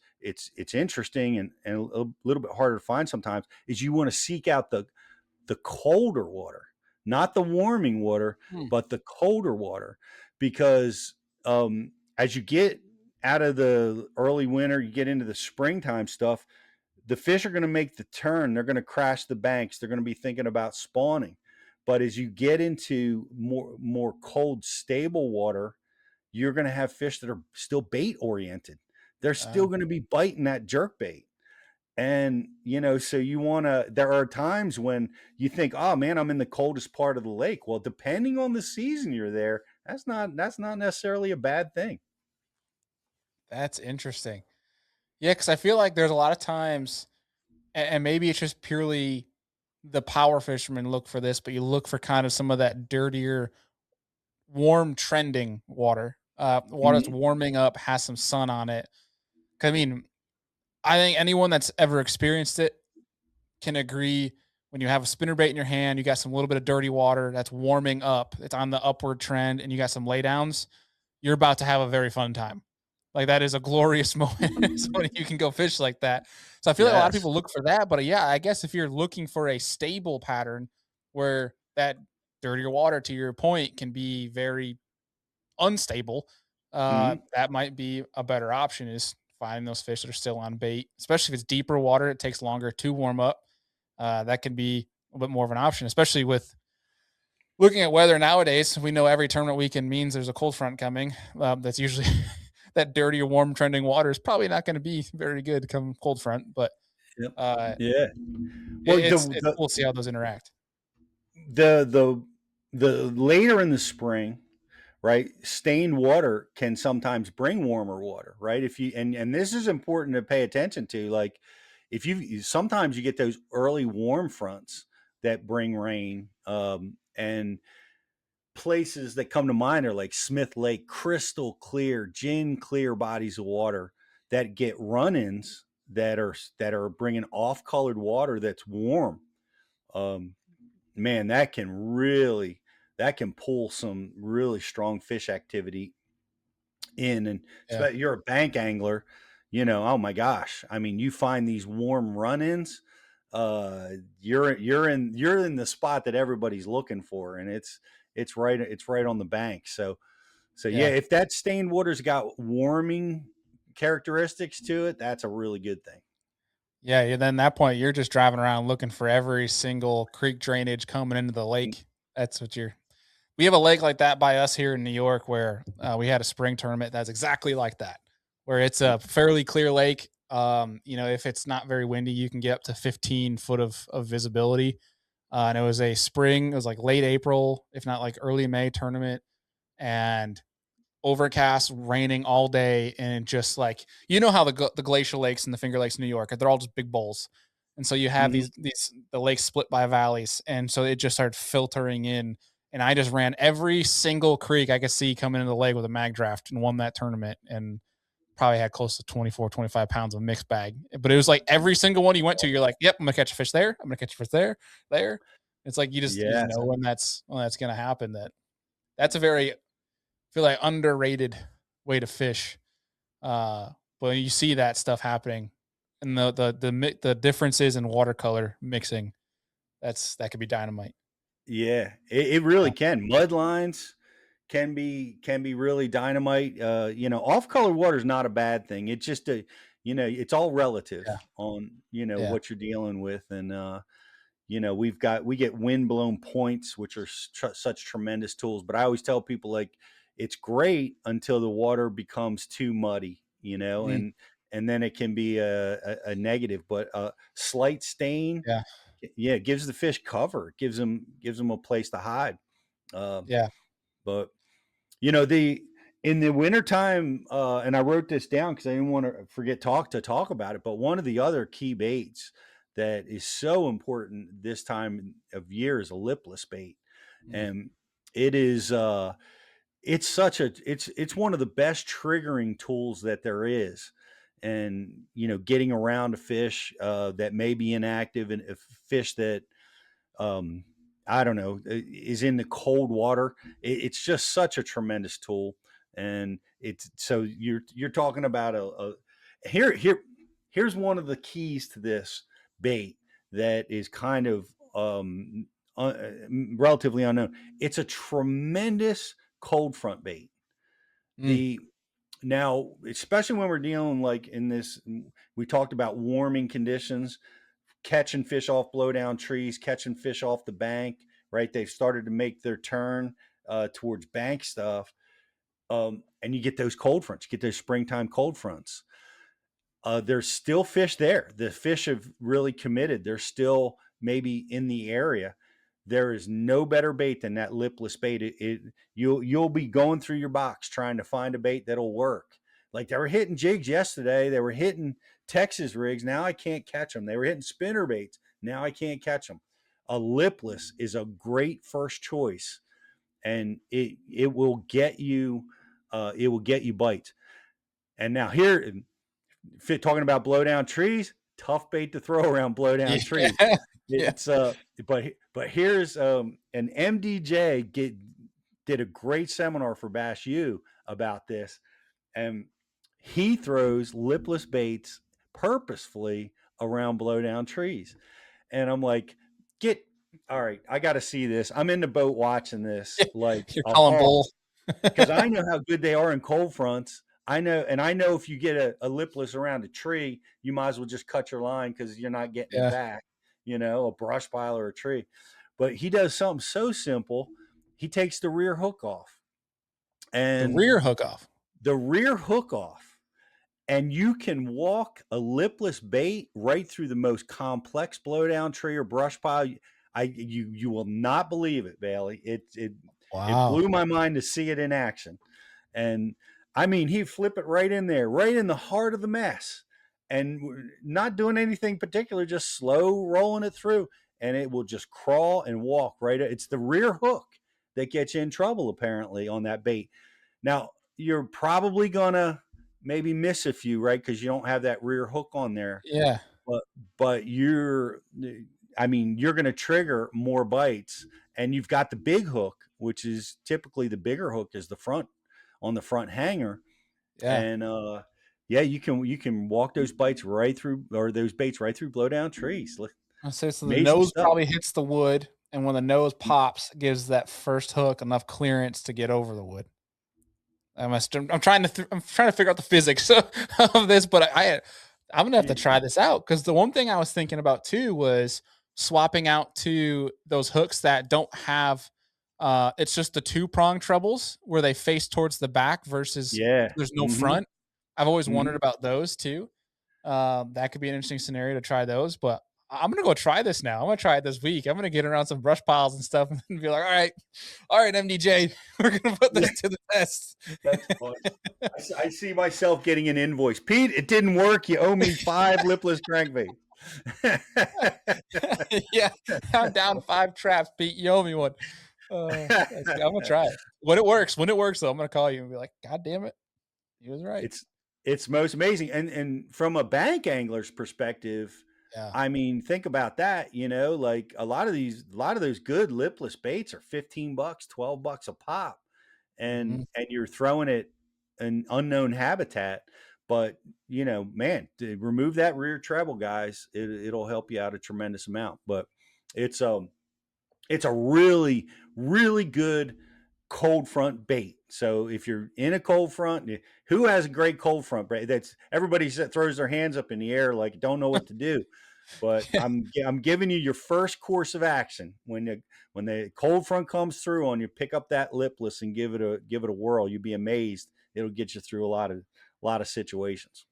interesting and a little bit harder to find sometimes. Is you want to seek out the colder water, not the warming water, Hmm. but the colder water, because as you get out of the early winter, you get into the springtime stuff, the fish are going to make the turn. They're going to crash the banks. They're going to be thinking about spawning. But as you get into more cold, stable water, you're going to have fish that are still bait oriented. They're still going to be biting that jerk bait. And, so there are times when you think, oh man, I'm in the coldest part of the lake. Well, depending on the season you're there, that's not necessarily a bad thing. That's interesting. Yeah, because I feel like there's a lot of times, and maybe it's just purely the power fishermen look for this, but you look for kind of some of that dirtier, warm trending water. Water that's Mhm. warming up, has some sun on it. 'Cause I mean, I think anyone that's ever experienced it can agree when you have a spinnerbait in your hand, you got some little bit of dirty water that's warming up, it's on the upward trend, and you got some laydowns, you're about to have a very fun time. Like, that is a glorious moment when you can go fish like that. So I feel like a lot of Yes. people look for that, but yeah, I guess if you're looking for a stable pattern where that dirtier water, to your point, can be very unstable, Mhm. that might be a better option is finding those fish that are still on bait, especially if it's deeper water, it takes longer to warm up. That can be a bit more of an option, especially with looking at weather nowadays. We know every tournament weekend means there's a cold front coming. That's usually that dirty or warm trending water is probably not going to be very good come cold front, but Yep. uh, Yeah. Well, it's cool to see how those interact. the the the later in the spring, right? Stained water can sometimes bring warmer water, right? If you and this is important to pay attention to. Like, if you sometimes you get those early warm fronts that bring rain, and places that come to mind are like Smith Lake, crystal clear, gin clear bodies of water that get run-ins that are bringing off colored water that's warm. Um, Man, that can pull some really strong fish activity in. And Yeah, you're a bank angler, oh my gosh, I mean, you find these warm run-ins, uh you're in the spot that everybody's looking for, and it's right on the bank. So yeah, yeah. if that stained water's got warming characteristics to it, that's a really good thing. Yeah, then at that point, you're just driving around looking for every single creek drainage coming into the lake. That's what you're We have a lake like that by us here in New York where, we had a spring tournament that's exactly like that, where it's a fairly clear lake. If it's not very windy, you can get up to 15 foot of visibility. And it was like late April, if not like early May tournament, and overcast, raining all day, and just like how the glacial lakes and the Finger Lakes in New York, they're all just big bowls, and so you have Mhm. these the lakes split by valleys, and so it just started filtering in, and I just ran every single creek I could see coming into the lake with a mag draft and won that tournament, and probably had close to 24, 25 pounds of mixed bag. But it was like every single one you went to, you're like, yep, I'm gonna catch a fish there. I'm gonna catch a fish there. It's like you just Yes. know when that's gonna happen. That's a very feel like underrated way to fish. But when you see that stuff happening and the differences in watercolor mixing, that could be dynamite. Yeah, it really Yeah, can. Mud lines can be really dynamite. Off color water is not a bad thing. It's just it's all relative yeah, on yeah. what you're dealing with. And we get wind blown points, which are such tremendous tools. But I always tell people, like, it's great until the water becomes too muddy, Mhm. and then it can be a negative. But slight stain, Yeah, yeah, it gives the fish cover. It gives them a place to hide. Um, yeah. but the in the wintertime, and I wrote this down because I didn't want to forget talk about it. But one of the other key baits that is so important this time of year is a lipless bait, Mm. and it is it's one of the best triggering tools that there is. And getting around a fish that may be inactive, and a fish that um, I don't know, is in the cold water. It's just such a tremendous tool, and it's so you're talking about here's one of the keys to this bait that is kind of relatively unknown. It's a tremendous cold front bait. Mm. The Now, especially when we're dealing like in this, we talked about warming conditions, catching fish off blowdown trees, catching fish off the bank, right? They've started to make their turn towards bank stuff. And you get those cold fronts, you get those springtime cold fronts. There's still fish there. The fish have really committed. They're still maybe in the area. There is no better bait than that lipless bait. You'll be going through your box trying to find a bait that'll work. Like, they were hitting jigs yesterday. They were hitting Texas rigs. Now I can't catch them. They were hitting spinner baits. Now I can't catch them. A lipless is a great first choice, and it will get you bites. And now here, talking about blowdown trees, tough bait to throw around blowdown trees. Yeah, yeah. It's but here's an MDJ did a great seminar for Bash U about this, and he throws lipless baits purposefully around blowdown trees. And I'm like, get all right, I got to see this. I'm in the boat watching this like You're a calling hawk bull. because I know how good they are in cold fronts. I know if you get a lipless around a tree, you might as well just cut your line because you're not getting it Yeah. back, a brush pile or a tree. But he does something so simple. He takes the rear hook off The and rear hook off. the rear hook off, and you can walk a lipless bait right through the most complex blowdown tree or brush pile. You will not believe it, Bailey. It Wow. blew my mind to see it in action. And I mean, he'd flip it right in there, right in the heart of the mess, and not doing anything particular, just slow rolling it through, and it will just crawl and walk right. It's the rear hook that gets you in trouble, apparently, on that bait. Now, you're probably gonna maybe miss a few, right? Because you don't have that rear hook on there. Yeah. But but you're going to trigger more bites, and you've got the big hook, which is typically the bigger hook is the front on the front hanger, Yeah. and yeah, you can walk those bites right through or those baits right through blowdown trees. Look, I say so. The amazing nose stuff. probably hits the wood, and when the nose pops, it gives that first hook enough clearance to get over the wood. I'm trying to. I'm trying to figure out the physics of this, but I'm gonna have to try this out because the one thing I was thinking about too was swapping out to those hooks that don't have. It's just the two prong trebles where they face towards the back versus Yeah. there's no Mm-hmm. front. I've always wondered Mm-hmm. about those too. That could be an interesting scenario to try those, but I'm gonna go try this now. I'm gonna try it this week. I'm gonna get around some brush piles and stuff and be like, all right, MDJ, we're gonna put Yeah, this to the test. that's fun. I see myself getting an invoice. Pete, it didn't work. You owe me 5 lipless crankbaits. Yeah, I'm down 5 traps, Pete. You owe me one. I'm gonna try it. When it works, though, I'm gonna call you and be like, God damn it, he was right. It's most amazing. And from a bank angler's perspective, Yeah. I mean, think about that, like a lot of those good lipless baits are 15 bucks, 12 bucks a pop. Mhm. And you're throwing it an unknown habitat, but man, to remove that rear treble, guys, it'll help you out a tremendous amount. But it's it's a really, really good cold front bait. So if you're in a cold front, who has a great cold front bait? That's everybody that throws their hands up in the air like don't know what to do. But I'm giving you your first course of action when the cold front comes through on you. Pick up that lipless and give it a whirl. You'll be amazed. It'll get you through a lot of situations.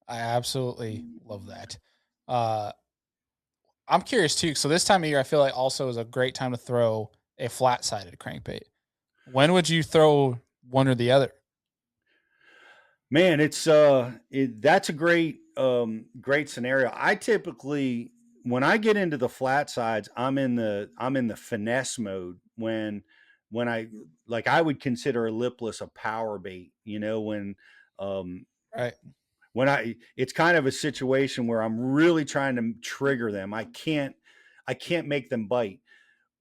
I absolutely love that. Uh, I'm curious too. So this time of year, I feel like also is a great time to throw a flat-sided crankbait. When would you throw one or the other? Man, that's a great scenario. I typically when I get into the flat sides, I'm in the finesse mode when I like I would consider a lipless a power bait, um Right. when I it's kind of a situation where I'm really trying to trigger them. I can't make them bite.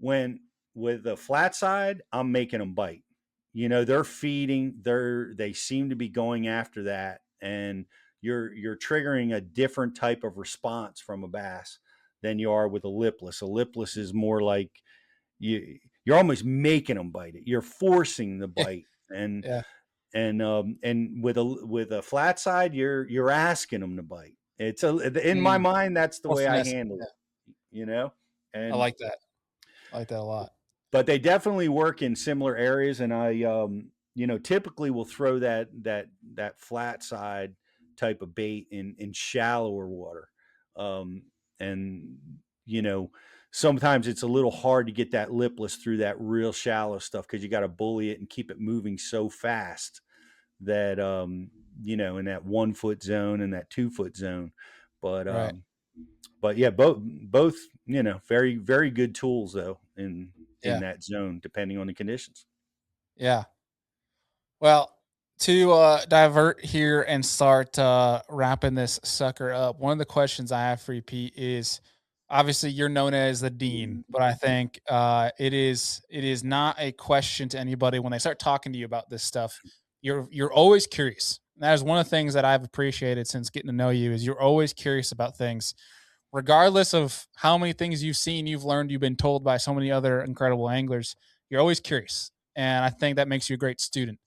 When with the flat side, I'm making them bite. They're feeding. They seem to be going after that, and you're triggering a different type of response from a bass than you are with a lipless. A lipless is more like you're almost making them bite it. You're forcing the bite, and Yeah. and with a flat side, you're asking them to bite. In my Mm, mind, that's the more way I finesse. handle Yeah. it. I And like that. I like that a lot. but they definitely work in similar areas, and I typically will throw that flat side type of bait in shallower water, um, and you know sometimes it's a little hard to get that lipless through that real shallow stuff because you got to bully it and keep it moving so fast that in that 1 foot zone and that 2 foot zone, but Right. yeah, both very very good tools though in Yeah. that zone depending on the conditions. Yeah. Well, to divert here and start wrapping this sucker up, one of the questions I have for you, Pete, is obviously you're known as the dean, but I think it is not a question to anybody when they start talking to you about this stuff. you're always curious. And that is one of the things that I've appreciated since getting to know you is you're always curious about things, regardless of how many things you've seen, you've learned, you've been told by so many other incredible anglers. You're always curious, and I think that makes you a great student.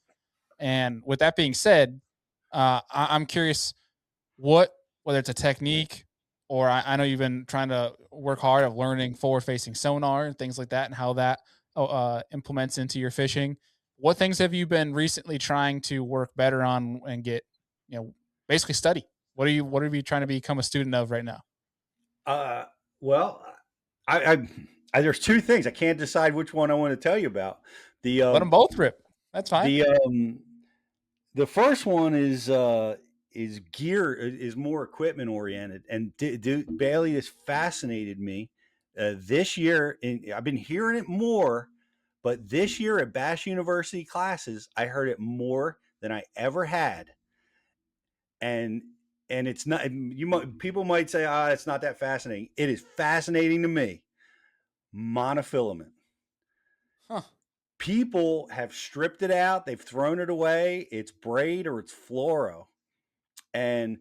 And with that being said, I'm curious what, whether it's a technique or I know you've been trying to work hard of learning forward facing sonar and things like that and how that implements into your fishing. What things have you been recently trying to work better on and get, basically study? What are you trying to become a student of right now? Uh, well, there's two things. I can't decide which one I want to tell you about. The Let them both rip. That's fine. the the first one is gear is more equipment oriented, and Bailey has fascinated me this year. I've been hearing it more, but this year at Bash University classes, I heard it more than I ever had, and it's not. People might say, it's not that fascinating. It is fascinating to me. Monofilament. Huh. People have stripped it out. They've thrown it away. It's braid or it's fluoro. And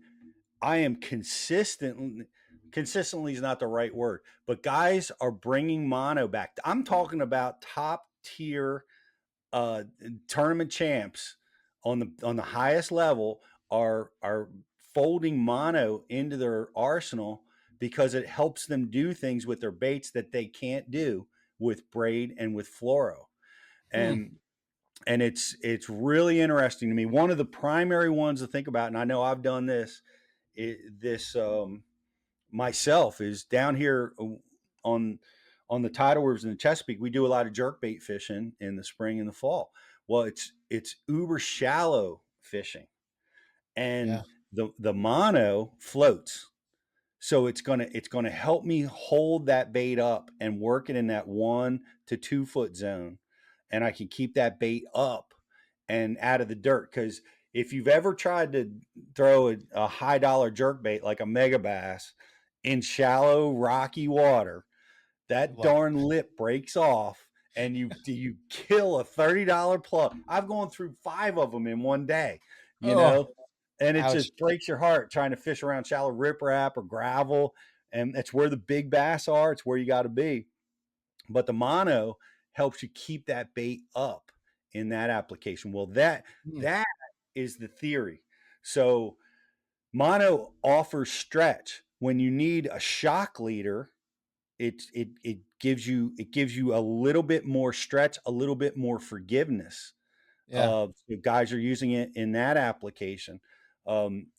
I am consistently is not the right word, but guys are bringing mono back. I'm talking about top tier uh, tournament champs on the highest level are folding mono into their arsenal because it helps them do things with their baits that they can't do with braid and with fluoro. Hmm. And it's really interesting to me. One of the primary ones to think about, and I know I've done this myself, is down here on on the tidal rivers in the Chesapeake. We do a lot of jerkbait fishing in the spring and the fall. Well, it's uber shallow fishing, and Yeah. the mono floats. So it's gonna help me hold that bait up and work it in that 1 to 2 foot zone, and I can keep that bait up and out of the dirt. Because if you've ever tried to throw a high dollar jerk bait like a mega bass in shallow rocky water, Good that luck. darn lip breaks off and you kill a $30 plug. I've gone through 5 of them in one day, you Oh, know, and it ouch. just breaks your heart trying to fish around shallow riprap or gravel. And that's where the big bass are. It's where you got to be. But the mono helps you keep that bait up in that application. Well, Hmm. that is the theory. So mono offers stretch when you need a shock leader. It gives you a little bit more stretch, a little bit more forgiveness. Yeah. If guys are using it in that application.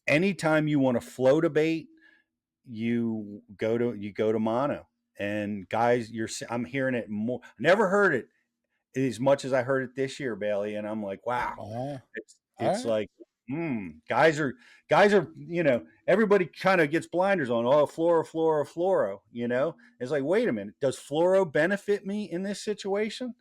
Anytime you want to float a bait, you go to mono. And guys, I'm hearing it more. Never heard it as much as I heard it this year, Bailey, and I'm like, wow. All It's right. like, guys are, everybody kind of gets blinders on. Oh, fluoro. It's like, wait a minute, does fluoro benefit me in this situation?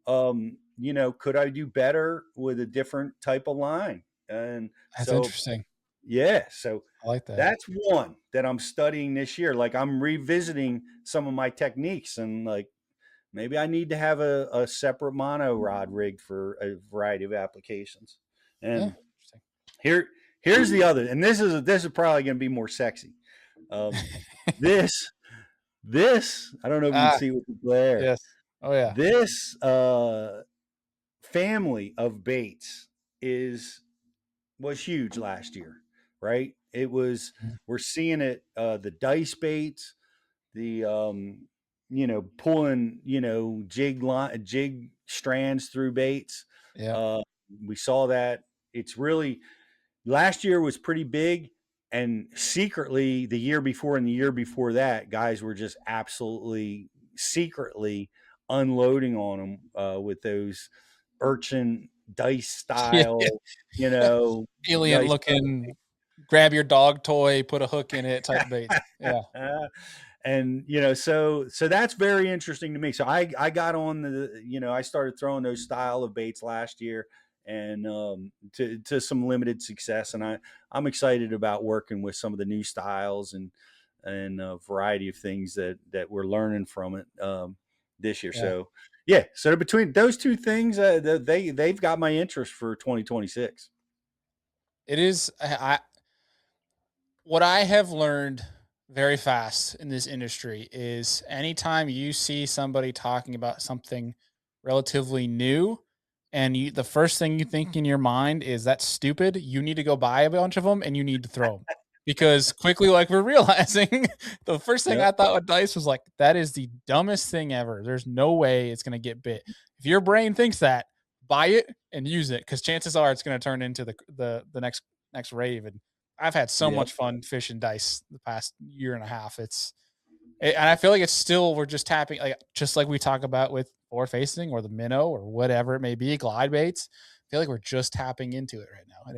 Could I do better with a different type of line? And That's so, interesting. yeah, so I like that. that's one that I'm studying this year. Like, I'm revisiting some of my techniques, and like, maybe I need to have a separate mono rod rigged for a variety of applications. Yeah. And Interesting. here, here's the other, and this is probably going to be more sexy. Um, this I don't know if you can Ah, see with the glare. yes. Oh, yeah. This family of baits is was huge last year, right? It was. Mhm. We're seeing it. The dice baits, the pulling jig strands through baits. Yeah. Uh, we saw that. It's really last year was pretty big, and secretly the year before and the year before that, guys were just absolutely secretly unloading on them with those urchin dice Yeah. style, you know, Alien dice. looking, grab your dog toy, put a hook in it type baits. Yeah. And so that's very interesting to me. So I got on I started throwing those style of baits last year, and to some limited success, and I'm excited about working with some of the new styles and a variety of things that we're learning from it this year. Yeah. So Yeah. So between those two things, they've got my interest for 2026. It is what I have learned very fast in this industry is anytime you see somebody talking about something relatively new and the first thing you think in your mind is that's stupid, you need to go buy a bunch of them and you need to throw them. Because quickly, like we're realizing, the first thing Yep. I thought with dice was like, that is the dumbest thing ever. There's no way it's going to get bit. If your brain thinks that, buy it and use it because chances are it's going to turn into the next rave. And I've had so Yep. much fun fishing dice the past year and a half. And I feel like it's still we're just tapping like just like we talk about with forward facing or the minnow or whatever it may be, glide baits. I feel like we're just tapping into it right now, and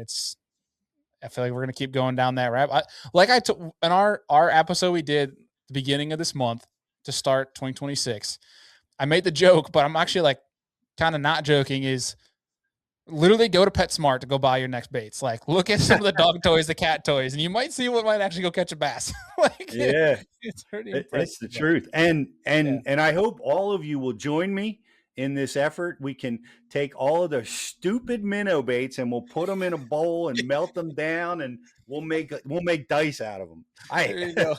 I feel like we're gonna keep going down that route. Like I took in our episode we did the beginning of this month to start 2026. I made the joke, but I'm actually like kind of not joking. Is literally go to PetSmart to go buy your next baits. Like, look at some of the dog toys, the cat toys, and you might see what might actually go catch a bass. Like, Yeah. it's pretty It's impressive. the But truth. yeah, And I hope all of you will join me in this effort. We can take all of the stupid minnow baits and we'll put them in a bowl and melt them down and we'll make dice out of them. I there you go.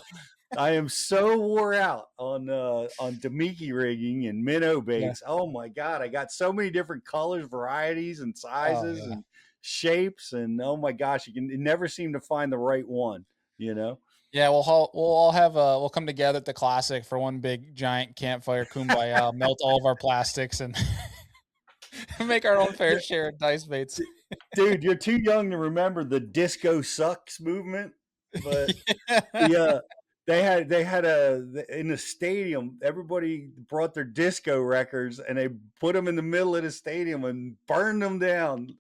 I am so wore out on Damiki rigging and minnow Yeah. baits. Oh my god, I got so many different colors, varieties, and Oh sizes yeah. and shapes, and oh my gosh, you never seem to find the right one. You know. Yeah, we'll all have we'll come together at the classic for one big giant campfire kumbaya, melt all of our plastics and make our own fair share of dice baits. Dude, you're too young to remember the disco sucks movement, but Yeah. yeah, they had in the stadium. Everybody brought their disco records and they put them in the middle of the stadium and burned them down.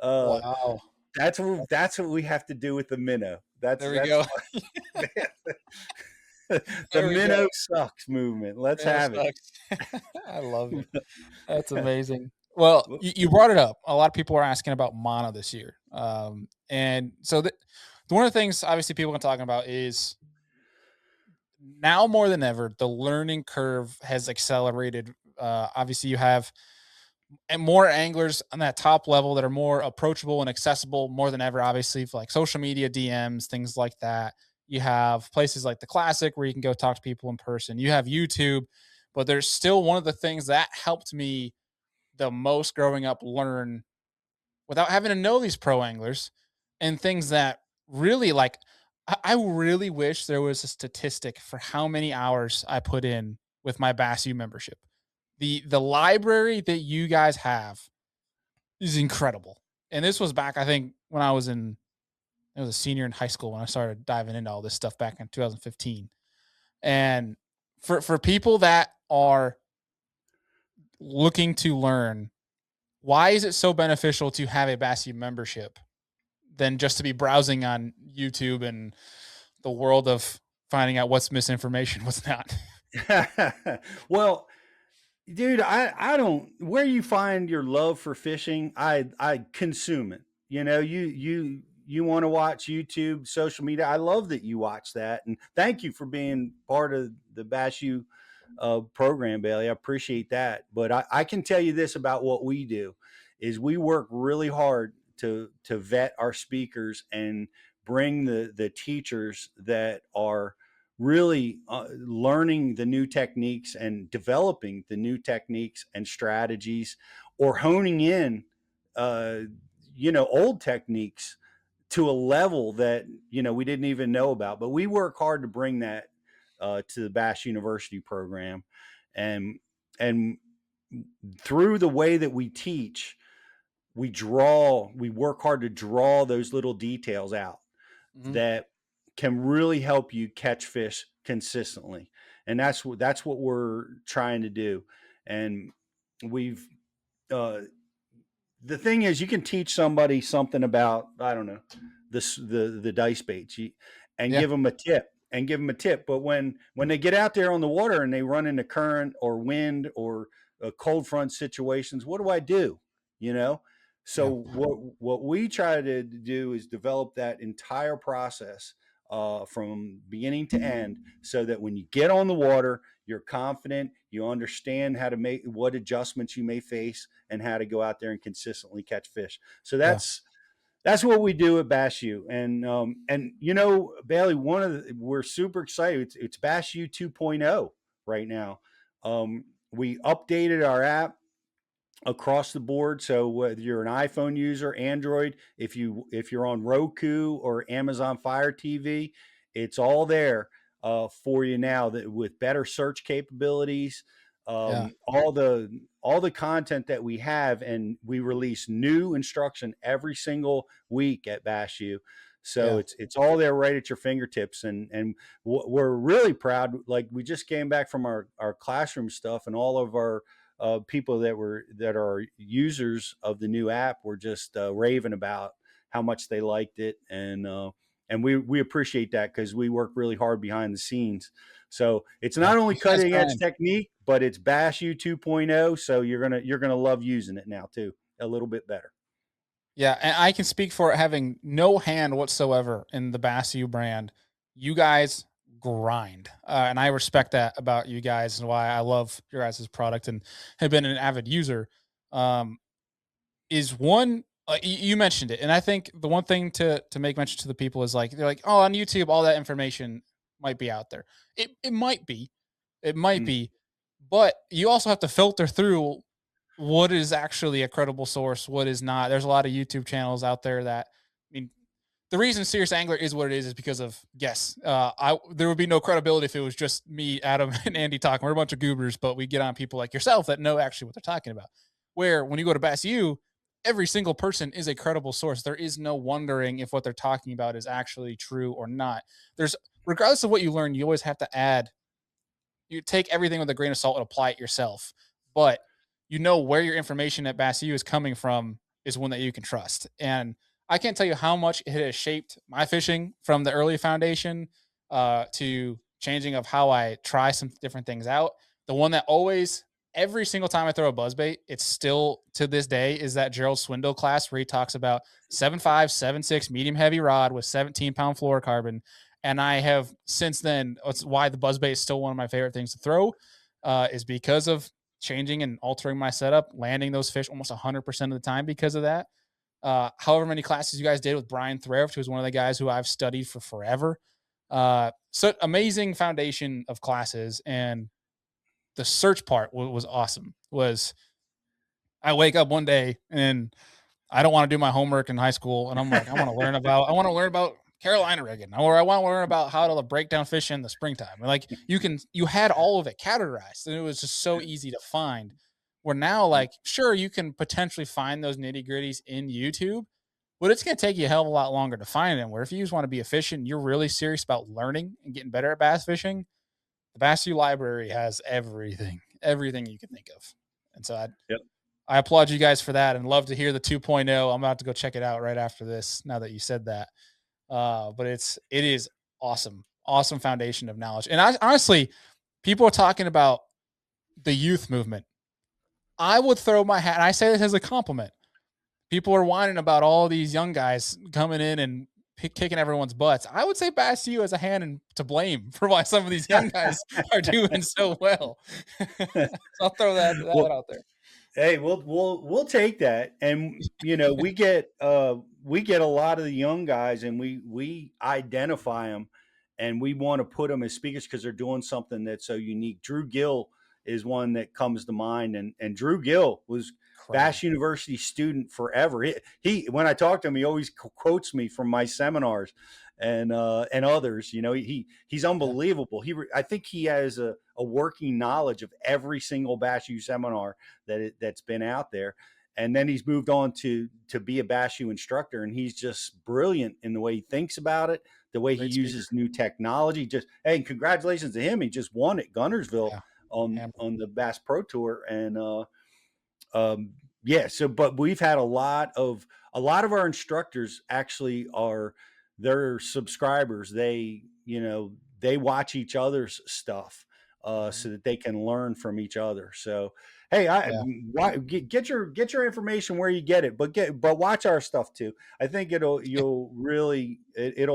Uh, Wow. that's what we have to do with the minnow. That's There we that's go. the There we go. minnow sucks movement. Let's Minnow have it. sucks. I love it. That's amazing. Well, you brought it up. A lot of people are asking about mono this year. And so one of the things obviously people are talking about is now more than ever, the learning curve has accelerated. Obviously, you have and more anglers on that top level that are more approachable and accessible more than ever, obviously, for like social media, DMs, things like that. You have places like the Classic where you can go talk to people in person. You have YouTube, but there's still one of the things that helped me the most growing up learn without having to know these pro anglers and things that really like I really wish there was a statistic for how many hours I put in with my Bass U membership. The library that you guys have is incredible. And this was back, I think, when I was a senior in high school when I started diving into all this stuff back in 2015. And for people that are looking to learn, why is it so beneficial to have a Bass U membership than just to be browsing on YouTube and the world of finding out what's misinformation, what's not? Well, dude, I don't where you find your love for fishing, I consume it. You want to watch YouTube, social media. I love that you watch that, and thank you for being part of the Bashu program, Bailey. I appreciate that. But I can tell you this about what we do is we work really hard to vet our speakers and bring the teachers that are really learning the new techniques and developing the new techniques and strategies or honing in uh, old techniques to a level that we didn't even know about. But we work hard to bring that to the Bass University program, and and through the way that we teach, we work hard to draw those little details out Mhm. that can really help you catch fish consistently, and that's what we're trying to do. And we've uh, the thing is, you can teach somebody something about, I don't know, the dice baits, and Yeah. give them a tip. But when they get out there on the water and they run into current or wind or cold front situations, what do I do? You know. So Yeah. what we try to do is develop that entire process from beginning to end, so that when you get on the water, you're confident, you understand how to make what adjustments you may face and how to go out there and consistently catch fish. So Yeah. that's what we do at Bass U. And you know, Bailey, we're super excited. It's Bass U 2.0 right now. We updated our app across the board. So whether you're an iPhone user, Android, if you're on Roku or Amazon Fire TV, it's all there for you now. That with better search capabilities, Yeah. all the content that we have, and we release new instruction every single week at Bash U. So Yeah. it's all there right at your fingertips, and we're really proud. Like, we just came back from our classroom stuff, and all of our people that are users of the new app were just raving about how much they liked it, and we appreciate that, because we work really hard behind the scenes. So it's Yeah. not only You guys cutting edge grind. technique, but it's Bash U 2.0. So you're gonna love using it now too, a little bit better. Yeah, and I can speak for it having no hand whatsoever in the Bass U brand. You guys grind, and I respect that about you guys, and why I love your guys' product and have been an avid user. Um, is one you mentioned it, and I think the one thing to make mention to the people is, like, they're like, oh, on YouTube, all that information might be out there. It might be, it might Mm. be, but you also have to filter through what is actually a credible source, what is not. There's a lot of YouTube channels out there that, I mean, the reason Serious Angler is what it is because of guests. I There would be no credibility if it was just me, Adam, and Andy talking. We're a bunch of goobers, but we get on people like yourself that know actually what they're talking about. Where when you go to Bass U, every single person is a credible source. There is no wondering if what they're talking about is actually true or not. There's Regardless of what you learn, you always have to add, you take everything with a grain of salt and apply it yourself. But you know where your information at Bass U is coming from is one that you can trust. And I can't tell you how much it has shaped my fishing from the early foundation to changing of how I try some different things out. The one that always, every single time I throw a buzzbait, it's still to this day, is that Gerald Swindle class where he talks about 7.5, 7.6 medium heavy rod with 17-pound fluorocarbon. And I have since then, it's why the buzzbait is still one of my favorite things to throw, is because of changing and altering my setup, landing those fish almost 100% of the time because of that. However many classes you guys did with Brian Thrift, who's one of the guys who I've studied for forever. So amazing foundation of classes, and the search part was awesome. Was I wake up one day and I don't want to do my homework in high school, and I'm like, I want to learn about Carolina rigging, or I want to learn about how to break down fish in the springtime. And, like, you had all of it categorized, and it was just so easy to find. Where now, like, sure, you can potentially find those nitty gritties in YouTube, but it's going to take you a hell of a lot longer to find them. Where if you just want to be efficient, you're really serious about learning and getting better at bass fishing, the Bass U library has everything you can think of. And so Yep. I applaud you guys for that, and love to hear the 2.0. I'm about to go check it out right after this, now that you said that. But it is awesome. Awesome foundation of knowledge. And I honestly, people are talking about the youth movement. I would throw my hat, and I say this as a compliment. People are whining about all these young guys coming in and kicking everyone's butts. I would say Bass U has a hand to blame for why some of these young guys are doing so well. So I'll throw that Well, out there. hey, we'll take that, and we get a lot of the young guys, and we identify them, and we want to put them as speakers because they're doing something that's so unique. Drew Gill is one that comes to mind, and Drew Gill was Incredible. Bass University student forever. He when I talk to him, he always quotes me from my seminars, and others. He's Yeah. unbelievable. I think he has a working knowledge of every single Bass U seminar that's been out there. And then he's moved on to be a Bass U instructor, and he's just brilliant in the way he thinks about it, the way he Great speaker. uses new technology. Just, hey, and congratulations to him. He just won at Gunnersville Yeah. on Hammer. on the Bass Pro Tour, and yeah. So, but we've had a lot of our instructors actually are their subscribers. They watch each other's stuff. Mhm. so that they can learn from each other. So, hey, Yeah. get your information where you get it, but watch our stuff too. I think it'll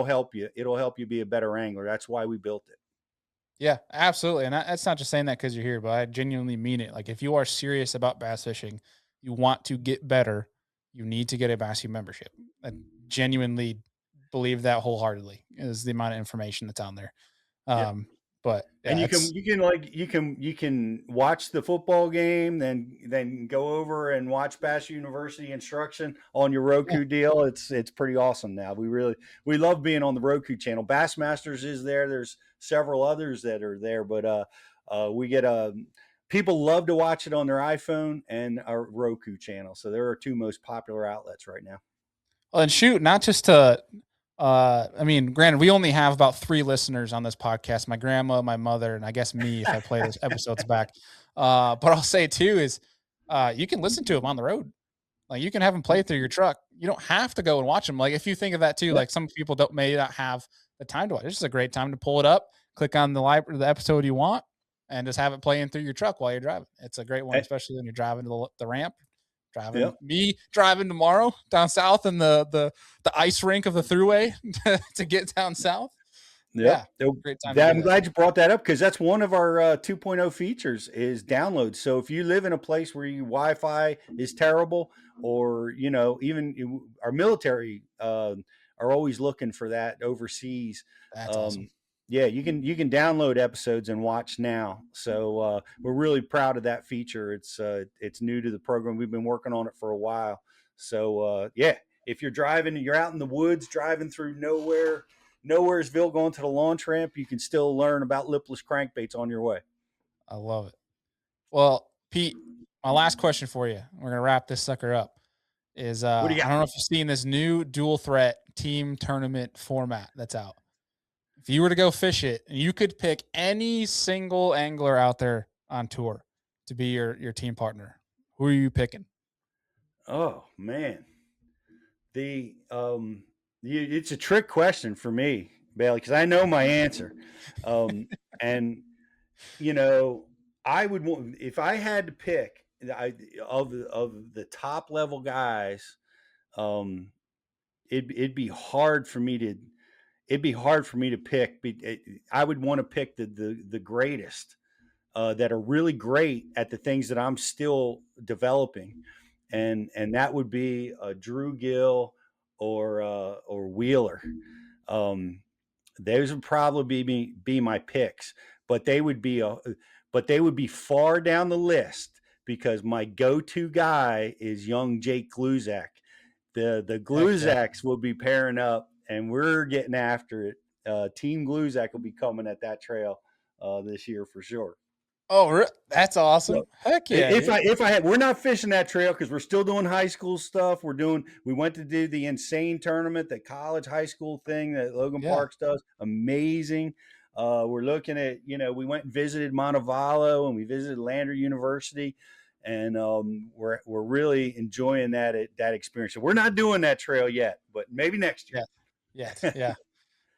help you. It'll help you be a better angler. That's why we built it. Yeah, absolutely. And that's not just saying that because you're here, but I genuinely mean it. Like, if you are serious about bass fishing, you want to get better, you need to get a Bass U membership. I genuinely believe that wholeheartedly is the amount of information that's on there. Yep. Um, but And yeah, it's you can watch the football game, then go over and watch Bass University instruction on your yeah, Roku deal. It's pretty awesome now. We love being on the Roku channel. Bassmasters is there. There's several others that are there, but we get people love to watch it on their iPhone and our Roku channel. So there are two most popular outlets right now. well, and shoot, not just to I mean, granted, we only have about 3 listeners on this podcast, my grandma, my mother, and I guess me if I play those episodes back. But I'll say too is, you can listen to them on the road. Like, you can have them play through your truck. You don't have to go and watch them. Like, if you think of that too, Yeah, like, some people may not have the time to watch. This is a great time to pull it up, click on the episode you want, and just have it playing through your truck while you're driving. It's a great one, Eh, especially when you're driving to the ramp. yep, Driving tomorrow down south in the ice rink of the thruway to get down south. yep. Yeah, great time to I'm do that. glad you brought that up because that's one of our 2.0 features is downloads. So if you live in a place where your Wi-Fi is terrible, or our military are always looking for that overseas. That's awesome. Um, yeah, you can download episodes and watch now. So we're really proud of that feature. It's new to the program. We've been working on it for a while. So yeah, if you're driving and you're out in the woods, driving through Nowheresville going to the launch ramp, you can still learn about lipless crankbaits on your way. I love it. Well, Pete, my last question for you. We're gonna wrap this sucker up. Is What do you I got? don't know if you've seen this new dual threat team tournament format that's out. If you were to go fish it and you could pick any single angler out there on tour to be your team partner, who are you picking? Oh man, the it's a trick question for me, Bailey, because I know my answer, and you know I would want if I had to pick of the top level guys. Um, it'd be hard for me to pick. I would want to pick the greatest that are really great at the things that I'm still developing, and that would be Drew Gill or Wheeler. Um, those would probably be my picks, but they would be far down the list because my go-to guy is young Jake Gluszek. The Heck yeah. Gluzaks will be pairing up, and we're getting after it. Team Gluzak will be coming at that trail this year for sure. Oh, that's awesome. So Heck yeah, dude. if I had, we're not fishing that trail because we're still doing high school stuff. We went to do the insane tournament, the college high school thing that Logan Yeah. Parks does. Amazing. We're looking at, we went and visited Montevallo and we visited Lander University, and we're really enjoying that experience. So we're not doing that trail yet, but maybe next Yeah. year. Yes. Yeah.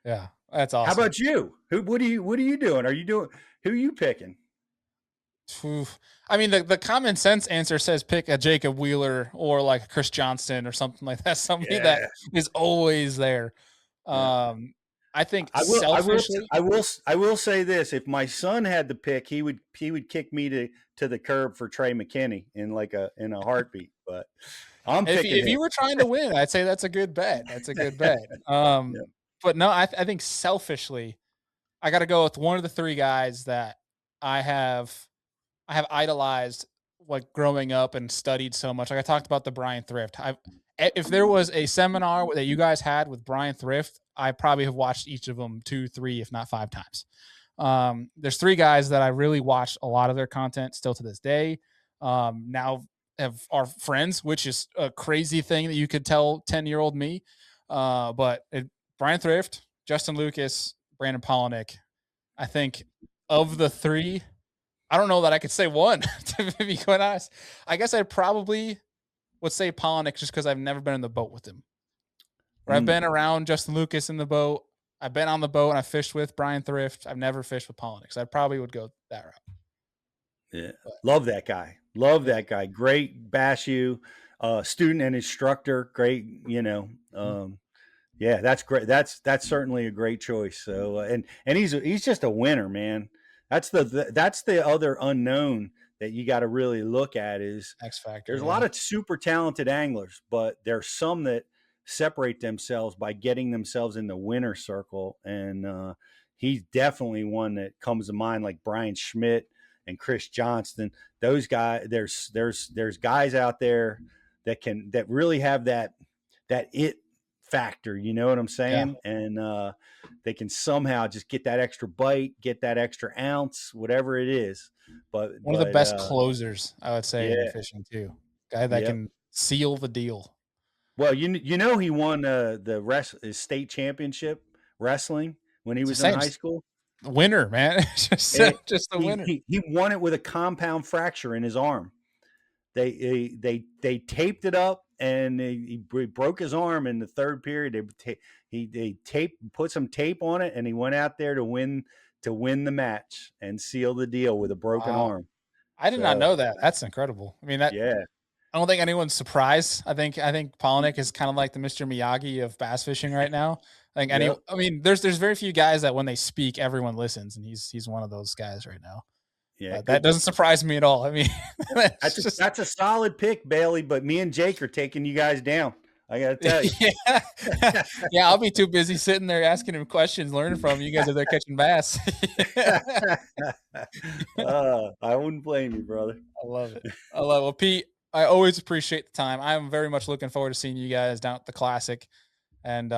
Yeah. That's How awesome. about you? What are you doing? Are you doing? Who are you picking? Oof. I mean, the common sense answer says pick a Jacob Wheeler or like a Chris Johnston or something like that. Somebody that Yeah. is always there. Yeah. Um, I think I will selfishly, I will say this: if my son had to pick, he would kick me to the curb for Trey McKinney in a heartbeat. But I'm picking if him. you were trying to win, I'd say that's a good bet. That's a good bet. Yeah. But no, I think selfishly, I got to go with one of the 3 guys that I have I have idolized like growing up and studied so much. Like I talked about the Brian Thrift. If there was a seminar that you guys had with Brian Thrift, I probably have watched each of them 2, 3, if not 5 times. There's 3 guys that I really watched a lot of their content still to this day. Now are friends, which is a crazy thing that you could tell 10-year-old me. Brian Thrift, Justin Lucas, Brandon Polinick. I think of the 3, I don't know that I could say one, to be quite honest. I guess I probably would say Polinick just because I've never been in the boat with him. Or I've Mm, been around Justin Lucas in the boat. I've been on the boat and I fished with Brian Thrift. I've never fished with Pollinix. I probably would go that route. Yeah. But Love that guy. Love yeah. that guy. Great BASU, student and instructor. Great, Mhm. yeah, that's great. That's certainly a great choice. So, and he's just a winner, man. That's the other unknown that you got to really look at is X Factor. there's a lot Yeah. of super talented anglers, but there's some that separate themselves by getting themselves in the winner circle, and he's definitely one that comes to mind, like Brian Schmidt and Chris Johnston. Those guys, there's guys out there that really have that it factor. You know what I'm Yeah. saying? And they can somehow just get that extra bite, get that extra ounce, whatever it is. But One of the but best closers, I would say, in yeah, fishing too. Guy that yep. can seal the deal. Well, you know he won his state championship wrestling when he It's the was in same high school. winner, man. And Just a winner. he won it with a compound fracture in his arm. They taped it up and he broke his arm in the third period. They put some tape on it and he went out there to win the match and seal the deal with a broken Wow. arm. I did not So know that. That's incredible. I mean, that yeah, I don't think anyone's surprised. I think Polnick is kind of like the Mr. Miyagi of bass fishing right now. yep, I mean, there's very few guys that when they speak, everyone listens, and he's one of those guys right now. yeah. But that Good. doesn't surprise me at all. I mean, that's just That's a solid pick, Bailey. But me and Jake are taking you guys down. I got to tell you. yeah, yeah. I'll be too busy sitting there asking him questions, learning from him. You guys are there catching bass. I wouldn't blame you, brother. I love it. I love it. Well, Pete, I always appreciate the time. I'm very much looking forward to seeing you guys down at the Classic. And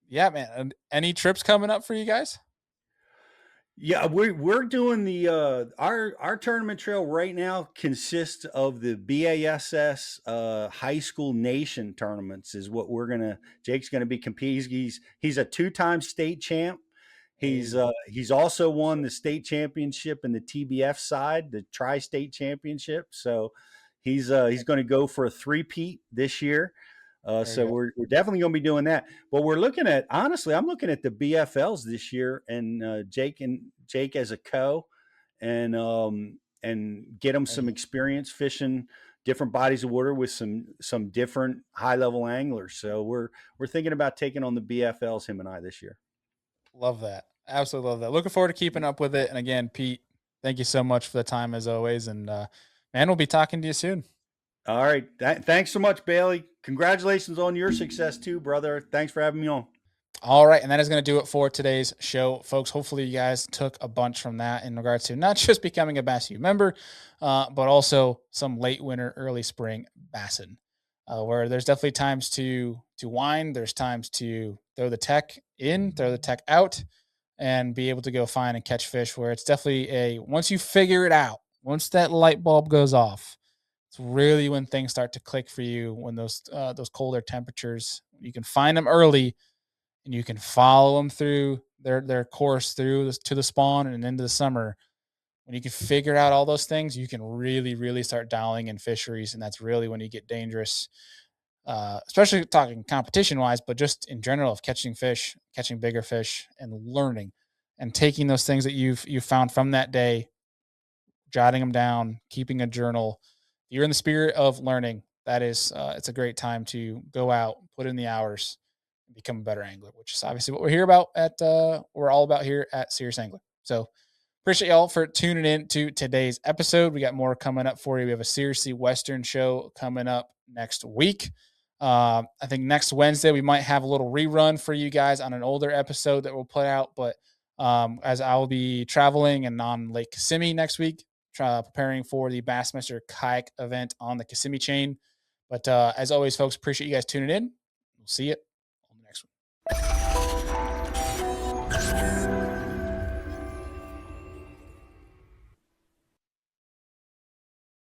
yeah, man. And any trips coming up for you guys? Yeah, we're doing the our tournament trail right now consists of the BASS high school nation tournaments is what Jake's gonna be competing. He's a 2-time state champ. Hey, He's also won the state championship in the TBF side, the tri-state championship. So he's going to go for a three-peat this year. there you So go. we're definitely going to be doing that. But we're looking at honestly, I'm looking at the BFLs this year, and Jake as a co, and get them some Hey, experience fishing different bodies of water with some different high level anglers. So we're thinking about taking on the BFLs, him and I, this year. love that. Absolutely love that. Looking forward to keeping up with it. And again, Pete, thank you so much for the time as always. And man, we'll be talking to you soon. All right. Thanks so much, Bailey. Congratulations on your success too, brother. Thanks for having me on. All right, and that is going to do it for today's show, folks. Hopefully, you guys took a bunch from that in regards to not just becoming a Bass U member, but also some late winter, early spring bassing, where there's definitely times to wind. There's times to throw the tech in, throw the tech out, and be able to go find and catch fish. Where it's definitely once you figure it out, once that light bulb goes off, it's really when things start to click for you. When those colder temperatures, you can find them early and you can follow them through their course through to the spawn and into the summer. When you can figure out all those things, you can really start dialing in fisheries, and that's really when you get dangerous. Especially talking competition wise, but just in general of catching fish, catching bigger fish, and learning and taking those things that you've found from that day, jotting them down, keeping a journal. If you're in the spirit of learning, that is it's a great time to go out, put in the hours, and become a better angler, which is obviously what we're here about at we're all about here at Serious Angler. So appreciate y'all for tuning in to today's episode. We got more coming up for you. We have a Seriously Western show coming up next week. I think next Wednesday we might have a little rerun for you guys on an older episode that we'll put out. But as I'll be traveling and on Lake Kissimmee next week, preparing for the Bassmaster Kayak event on the Kissimmee chain. But as always, folks, appreciate you guys tuning in. We'll see you on the next one.